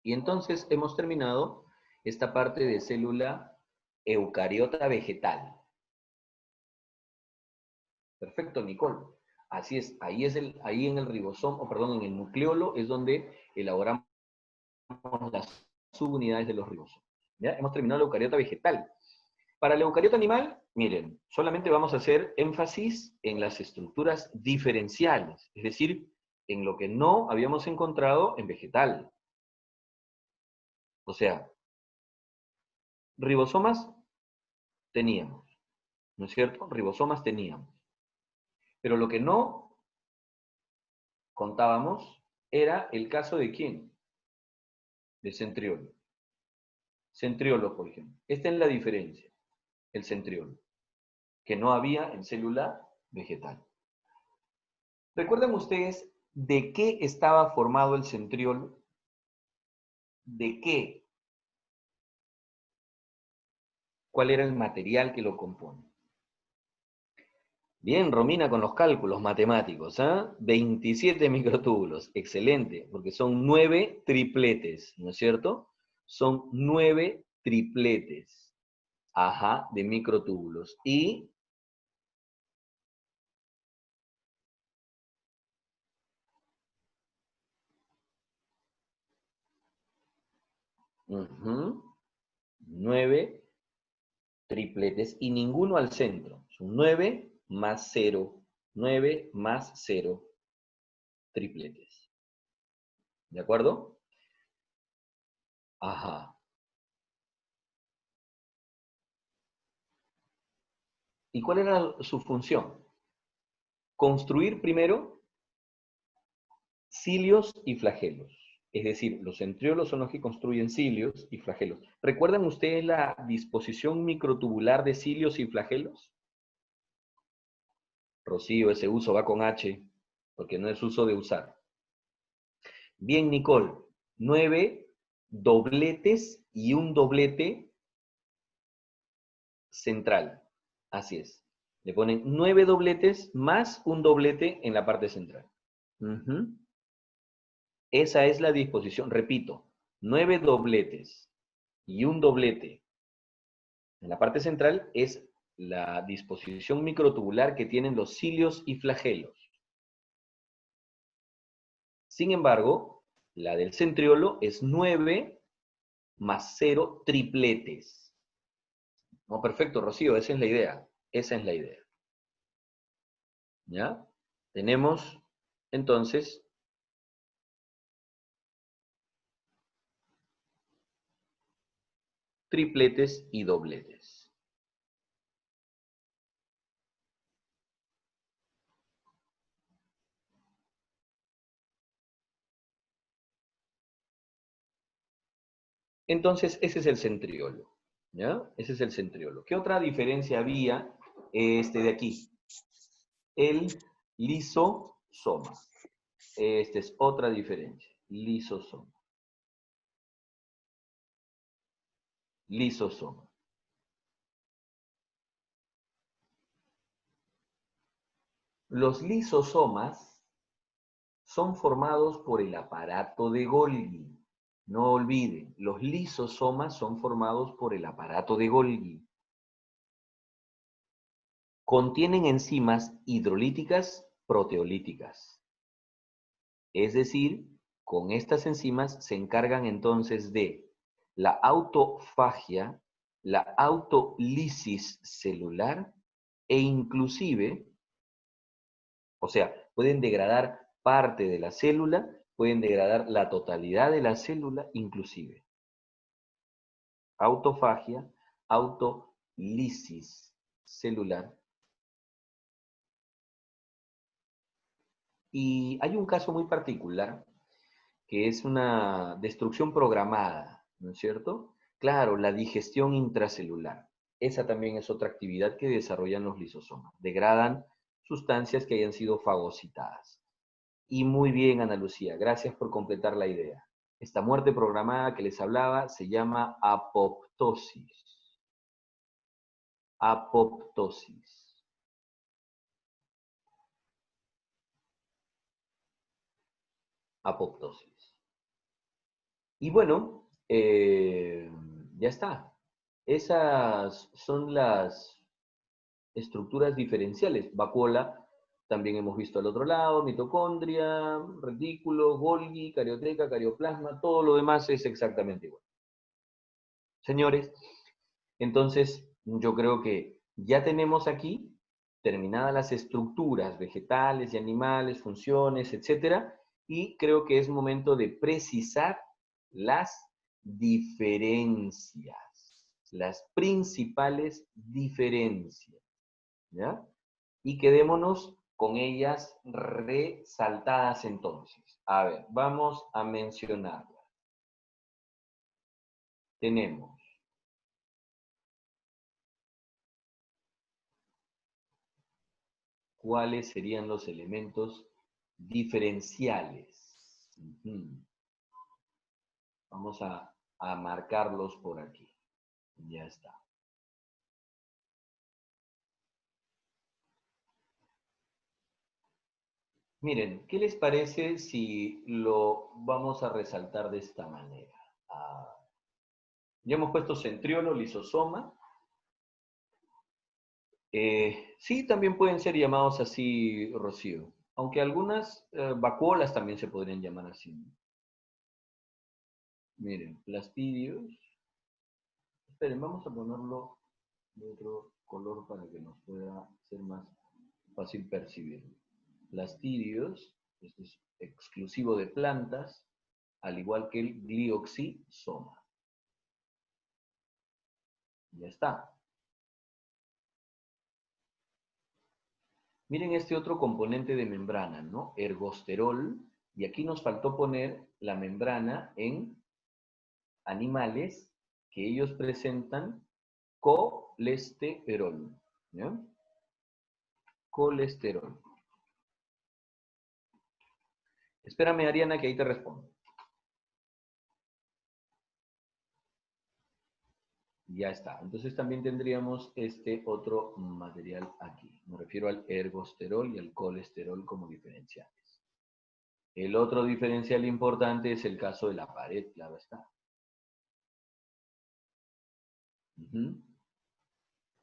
Y entonces hemos terminado esta parte de célula eucariota vegetal. Perfecto, Nicole. Así es, ahí en el ribosoma, perdón, en el nucleolo es donde elaboramos las subunidades de los ribosomas. ¿Ya? Hemos terminado la eucariota vegetal. Para la eucariota animal, miren, solamente vamos a hacer énfasis en las estructuras diferenciales, es decir, en lo que no habíamos encontrado en vegetal. O sea, ribosomas teníamos, ¿no es cierto? Ribosomas teníamos. Pero lo que no contábamos era el caso de ¿quién? De centriolo. Centriolo, por ejemplo. Esta es la diferencia, el centriolo, que no había en célula vegetal. ¿Recuerdan ustedes de qué estaba formado el centriolo? ¿De qué? ¿Cuál era el material que lo compone? Bien, Romina, con los cálculos matemáticos, ¿ah? 27 microtúbulos, excelente, porque son 9 tripletes, ¿no es cierto? Son 9 tripletes, ajá, de microtúbulos. Y ujú, 9 tripletes y ninguno al centro. Son 9 más 0, 9 más 0 tripletes. ¿De acuerdo? Ajá. ¿Y cuál era su función? Construir primero cilios y flagelos. Es decir, los centriolos son los que construyen cilios y flagelos. ¿Recuerdan ustedes la disposición microtubular de cilios y flagelos? Rocío, ese uso va con H, porque no es uso de usar. Bien, Nicole, 9 dobletes y un doblete central. Así es. Le ponen 9 dobletes más un doblete en la parte central. Ujú. Esa es la disposición. Repito, 9 dobletes y un doblete en la parte central es la disposición microtubular que tienen los cilios y flagelos. Sin embargo, la del centriolo es 9 más 0 tripletes. No, perfecto, Rocío, esa es la idea. Esa es la idea. ¿Ya? Tenemos, entonces, tripletes y dobletes. Entonces, ese es el centriolo, ¿ya? Ese es el centriolo. ¿Qué otra diferencia había de aquí? El lisosoma. Esta es otra diferencia. Lisosoma. Lisosoma. Los lisosomas son formados por el aparato de Golgi. No olviden, los lisosomas son formados por el aparato de Golgi. Contienen enzimas hidrolíticas proteolíticas. Es decir, con estas enzimas se encargan entonces de la autofagia, la autolisis celular e inclusive, o sea, pueden degradar parte de la célula, pueden degradar la totalidad de la célula inclusive. Autofagia, autolisis celular. Y hay un caso muy particular que es una destrucción programada, ¿no es cierto? Claro, la digestión intracelular. Esa también es otra actividad que desarrollan los lisosomas. Degradan sustancias que hayan sido fagocitadas. Y muy bien, Ana Lucía, gracias por completar la idea. Esta muerte programada que les hablaba se llama apoptosis. Apoptosis. Apoptosis. Y bueno, ya está. Esas son las estructuras diferenciales. Vacuola, también hemos visto al otro lado, mitocondria, retículo, Golgi, carioteca, carioplasma, todo lo demás es exactamente igual. Señores, entonces yo creo que ya tenemos aquí terminadas las estructuras vegetales y animales, funciones, etcétera, y creo que es momento de precisar las diferencias, las principales diferencias, ¿ya? Y quedémonos con ellas resaltadas entonces. A ver, vamos a mencionarlas. Tenemos cuáles serían los elementos diferenciales. Vamos a marcarlos por aquí. Ya está. Miren, ¿qué les parece si lo vamos a resaltar de esta manera? Ya hemos puesto centriolo, lisosoma. Sí, también pueden ser llamados así, Rocío. Aunque algunas vacuolas también se podrían llamar así. Miren, plastidios. Esperen, vamos a ponerlo de otro color para que nos pueda ser más fácil percibirlo. Plastidios, este es exclusivo de plantas, al igual que el glioxisoma. Ya está. Miren este otro componente de membrana, ¿no? Ergosterol, y aquí nos faltó poner la membrana en animales que ellos presentan colesterol, ¿ya? Colesterol. Espérame, Ariana, que ahí te respondo. Ya está. Entonces también tendríamos este otro material aquí. Me refiero al ergosterol y al colesterol como diferenciales. El otro diferencial importante es el caso de la pared, claro está.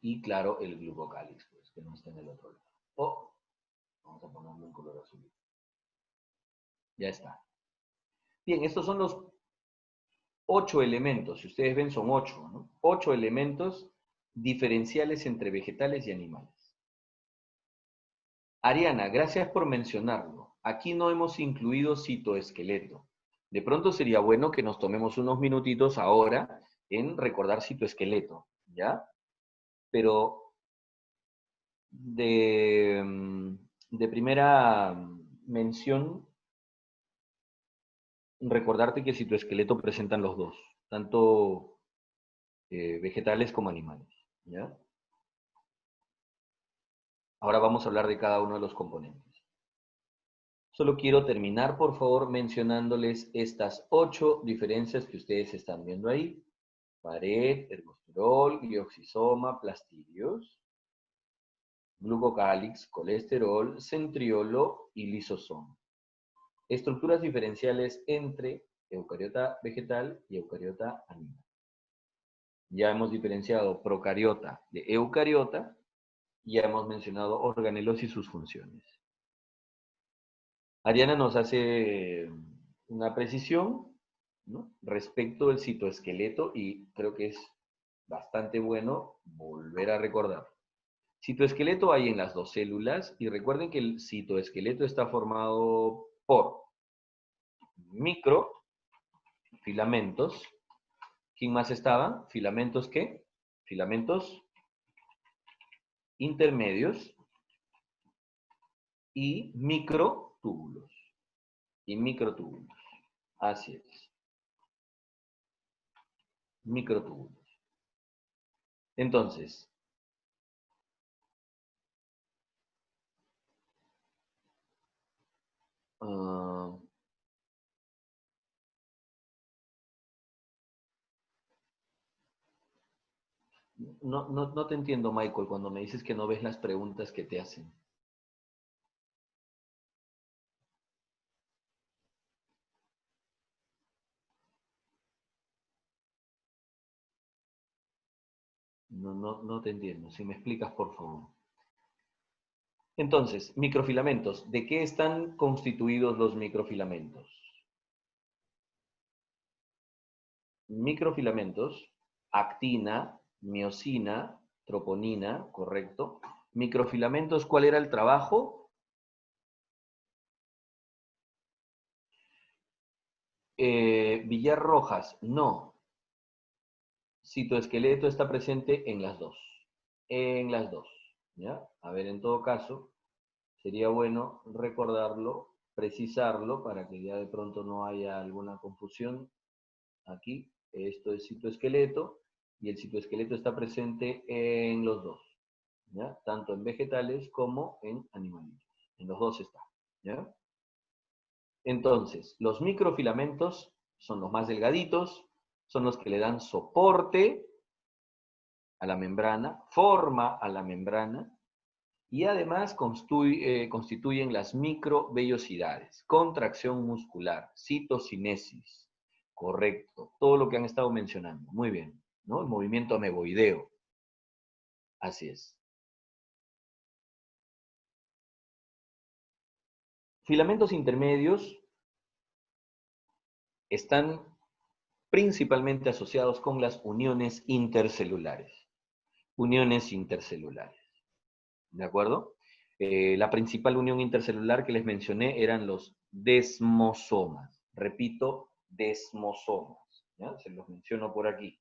Y claro, el glucocálix, pues, que no está en el otro lado. Oh, vamos a ponerlo en color azul. Ya está. Bien, estos son los 8 elementos. Si ustedes ven, son 8, ¿no? 8 elementos diferenciales entre vegetales y animales. Ariana, gracias por mencionarlo. Aquí no hemos incluido citoesqueleto. De pronto sería bueno que nos tomemos unos minutitos ahora en recordar citoesqueleto, ¿ya? Pero de primera mención, recordarte que citoesqueleto presentan los dos. tanto vegetales como animales, ¿ya? Ahora vamos a hablar de cada uno de los componentes. Solo quiero terminar, por favor, mencionándoles estas 8 diferencias que ustedes están viendo ahí. Pared, ergosterol, glioxisoma, plastidios, glucocálix, colesterol, centriolo y lisosoma. Estructuras diferenciales entre eucariota vegetal y eucariota animal. Ya hemos diferenciado procariota de eucariota y ya hemos mencionado organelos y sus funciones. Ariana nos hace una precisión, ¿no?, respecto del citoesqueleto y creo que es bastante bueno volver a recordar. Citoesqueleto hay en las 2 células y recuerden que el citoesqueleto está formado por microfilamentos. ¿Quién más estaba? ¿Filamentos qué? Filamentos intermedios y microtúbulos. Así es. Microtúbulos. Entonces, no te entiendo, Michael, cuando me dices que no ves las preguntas que te hacen. No te entiendo. Si me explicas, por favor. Entonces, microfilamentos. ¿De qué están constituidos los microfilamentos? Microfilamentos, actina, miosina, troponina, correcto. Microfilamentos, ¿cuál era el trabajo? Villar Rojas, no. Citoesqueleto está presente en las 2. En las 2, ¿ya? A ver, en todo caso, sería bueno recordarlo, precisarlo, para que ya de pronto no haya alguna confusión. Aquí, esto es citoesqueleto, y el citoesqueleto está presente en los 2, ¿ya? Tanto en vegetales como en animales. En los 2 está, ¿ya? Entonces, los microfilamentos son los más delgaditos, son los que le dan soporte a la membrana, forma a la membrana, y además constituyen las microvellosidades, contracción muscular, citocinesis, correcto, todo lo que han estado mencionando, muy bien, ¿no? El movimiento ameboideo, así es. Filamentos intermedios están principalmente asociados con las uniones intercelulares. Uniones intercelulares. ¿De acuerdo? La principal unión intercelular que les mencioné eran los desmosomas. Repito, desmosomas. ¿Ya? Se los menciono por aquí.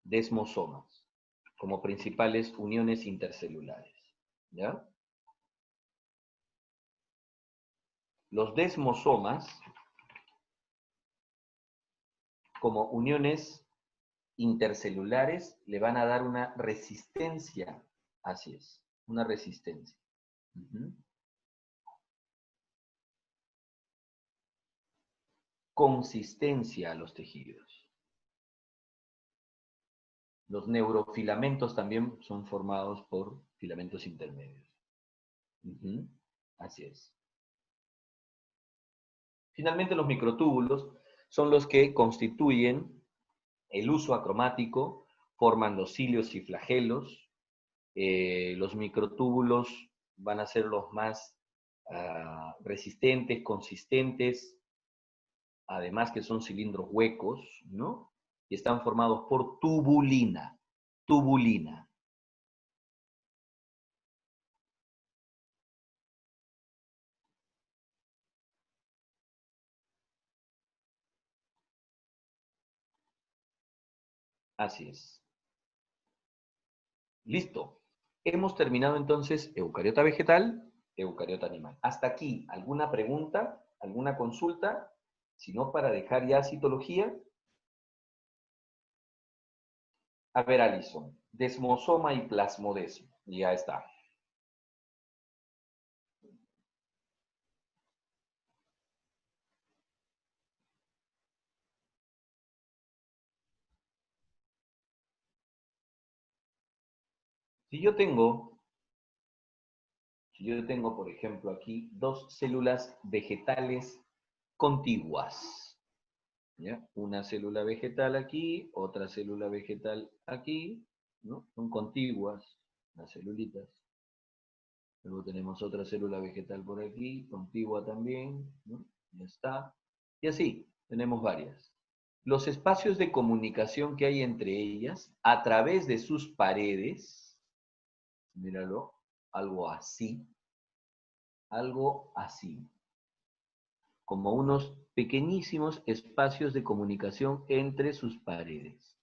Desmosomas, como principales uniones intercelulares. ¿Ya? Los desmosomas, como uniones intercelulares, le van a dar una resistencia. Así es, una resistencia. Consistencia a los tejidos. Los neurofilamentos también son formados por filamentos intermedios. Así es. Finalmente, los microtúbulos son los que constituyen el uso acromático, forman los cilios y flagelos. Los microtúbulos van a ser los más resistentes, consistentes, además que son cilindros huecos, ¿no? Y están formados por tubulina. Tubulina. Así es. Listo. Hemos terminado entonces eucariota vegetal, eucariota animal. Hasta aquí, ¿alguna pregunta? ¿Alguna consulta? sino para dejar ya citología. A ver, Alison, desmosoma y plasmodesmo. Ya está. Si yo tengo, por ejemplo, aquí dos células vegetales contiguas, ¿ya? Una célula vegetal aquí, otra célula vegetal aquí, ¿no? Son contiguas las celulitas. Luego tenemos otra célula vegetal por aquí, contigua también, ¿no? Ya está. Y así, tenemos varias. Los espacios de comunicación que hay entre ellas, a través de sus paredes, míralo, algo así, como unos pequeñísimos espacios de comunicación entre sus paredes.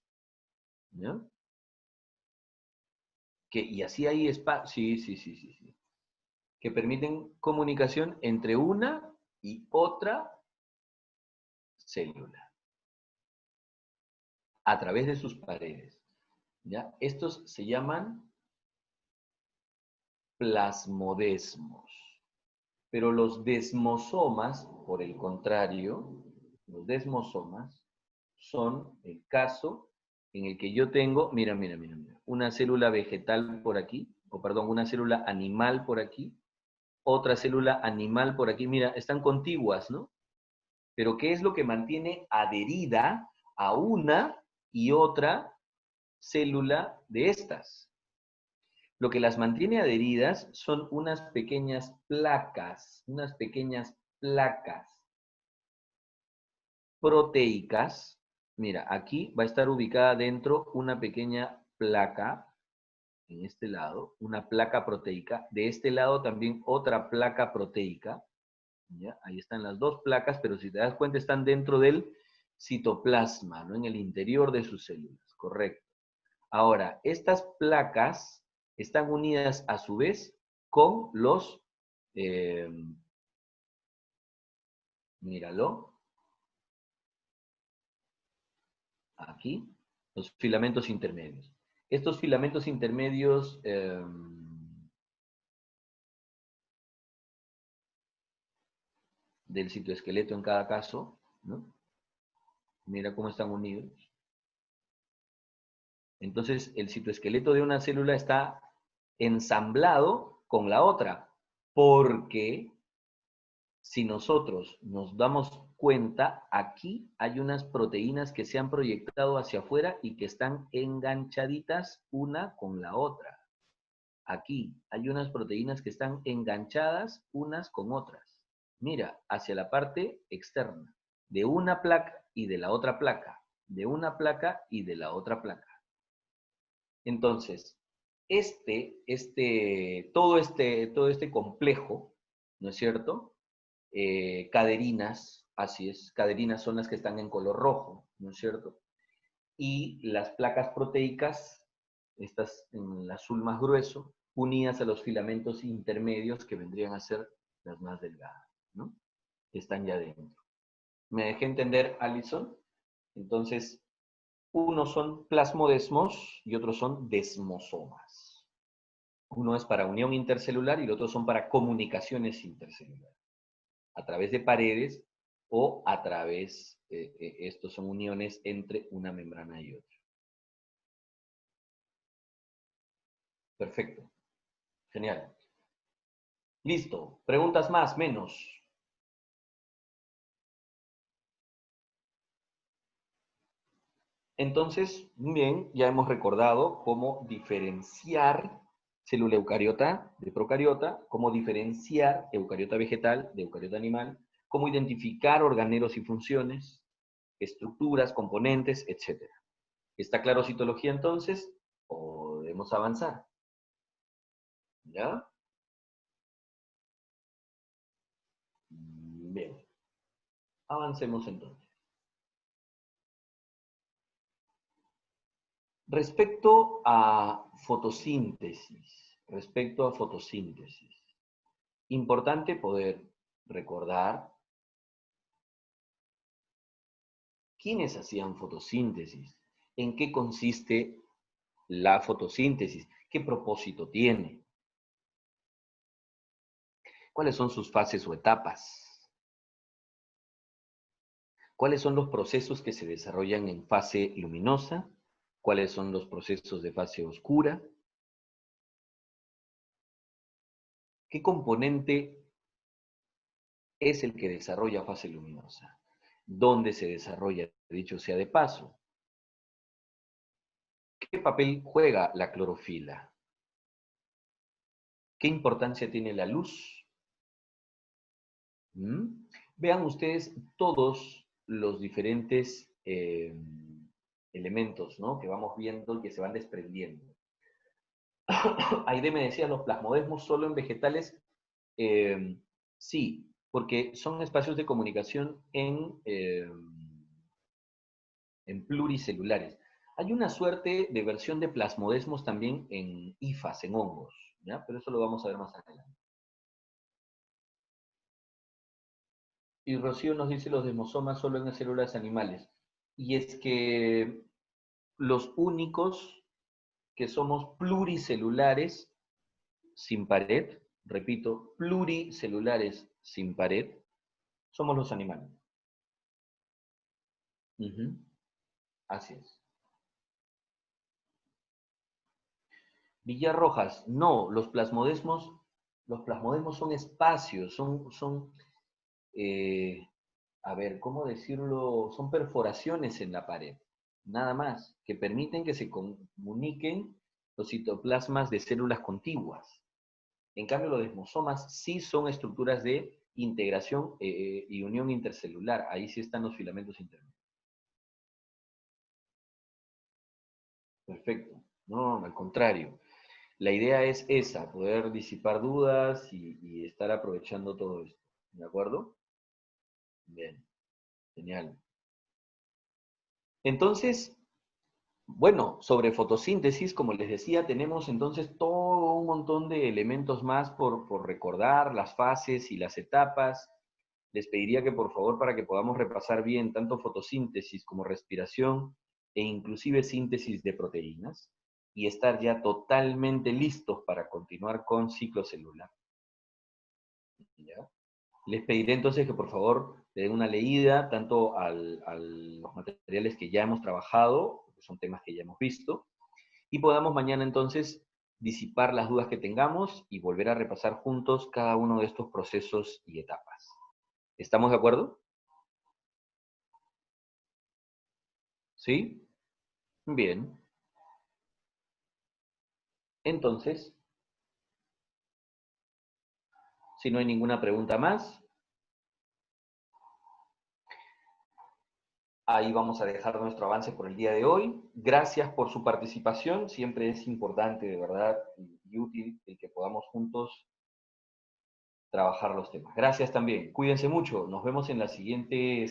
¿Ya? Y así hay espacios, sí, que permiten comunicación entre una y otra célula, a través de sus paredes. ¿Ya? Estos se llaman plasmodesmos. Pero los desmosomas, por el contrario, los desmosomas son el caso en el que yo tengo, mira, una célula vegetal por aquí, o perdón, una célula animal por aquí, otra célula animal por aquí, mira, están contiguas, ¿no? Pero ¿qué es lo que mantiene adherida a una y otra célula de estas? Lo que las mantiene adheridas son unas pequeñas placas proteicas. Mira, aquí va a estar ubicada dentro una pequeña placa, en este lado, una placa proteica. De este lado también otra placa proteica. ¿Ya? Ahí están las dos placas, pero si te das cuenta están dentro del citoplasma, ¿no? En el interior de sus células, correcto. Ahora, estas placas están unidas a su vez con los, míralo, aquí, los filamentos intermedios. Estos filamentos intermedios del citoesqueleto en cada caso, ¿no? Mira cómo están unidos. Entonces, el citoesqueleto de una célula está ensamblado con la otra, porque si nosotros nos damos cuenta, aquí hay unas proteínas que se han proyectado hacia afuera y que están enganchaditas una con la otra. Aquí hay unas proteínas que están enganchadas unas con otras. Mira, hacia la parte externa, de una placa y de la otra placa, de una placa y de la otra placa. Entonces, todo este complejo, ¿no es cierto? Caderinas, así es, caderinas son las que están en color rojo, ¿no es cierto? Y las placas proteicas, estas en el azul más grueso, unidas a los filamentos intermedios que vendrían a ser las más delgadas, ¿no? Que están ya dentro. ¿Me dejé entender, Alison? Entonces, unos son plasmodesmos y otros son desmosomas. Uno es para unión intercelular y el otro son para comunicaciones intercelulares, a través de paredes o a través, estos son uniones entre una membrana y otra. Perfecto. Genial. Listo. ¿Preguntas más? Menos. Entonces, muy bien, ya hemos recordado cómo diferenciar célula eucariota de procariota, cómo diferenciar eucariota vegetal de eucariota animal, cómo identificar organelos y funciones, estructuras, componentes, etc. ¿Está claro citología entonces? Podemos avanzar. ¿Ya? Bien. Avancemos entonces. Respecto a fotosíntesis, importante poder recordar ¿Quiénes hacían fotosíntesis? ¿En qué consiste la fotosíntesis? ¿Qué propósito tiene? ¿Cuáles son sus fases o etapas? ¿Cuáles son los procesos que se desarrollan en fase luminosa? ¿Cuáles son los procesos de fase oscura? ¿Qué componente es el que desarrolla fase luminosa? ¿Dónde se desarrolla, dicho sea de paso? ¿Qué papel juega la clorofila? ¿Qué importancia tiene la luz? ¿Mm? Vean ustedes todos los diferentes elementos, ¿no?, que vamos viendo y que se van desprendiendo. Aide me decía, los plasmodesmos solo en vegetales. Sí, porque son espacios de comunicación en pluricelulares. Hay una suerte de versión de plasmodesmos también en hifas, en hongos, ¿ya? Pero eso lo vamos a ver más adelante. Y Rocío nos dice los desmosomas solo en las células animales. Y es que los únicos que somos pluricelulares sin pared, repito, pluricelulares sin pared, somos los animales. Ujú. Así es. Villar Rojas, no, los plasmodesmos son espacios, a ver, ¿cómo decirlo? Son perforaciones en la pared, nada más, que permiten que se comuniquen los citoplasmas de células contiguas. En cambio, los desmosomas sí son estructuras de integración y unión intercelular. Ahí sí están los filamentos internos. Perfecto. No, al contrario. La idea es esa, poder disipar dudas y estar aprovechando todo esto. ¿De acuerdo? Bien. Genial. Entonces, bueno, sobre fotosíntesis, como les decía, tenemos entonces todo un montón de elementos más por recordar, las fases y las etapas. Les pediría que por favor, para que podamos repasar bien tanto fotosíntesis como respiración e inclusive síntesis de proteínas, y estar ya totalmente listos para continuar con ciclo celular. ¿Ya? Les pediré entonces que por favor le den una leída tanto a los materiales que ya hemos trabajado, que son temas que ya hemos visto, y podamos mañana entonces disipar las dudas que tengamos y volver a repasar juntos cada uno de estos procesos y etapas. ¿Estamos de acuerdo? ¿Sí? Bien. Entonces, si no hay ninguna pregunta más, ahí vamos a dejar nuestro avance por el día de hoy. Gracias por su participación. Siempre es importante, de verdad, y útil el que podamos juntos trabajar los temas. Gracias también. Cuídense mucho. Nos vemos en la siguiente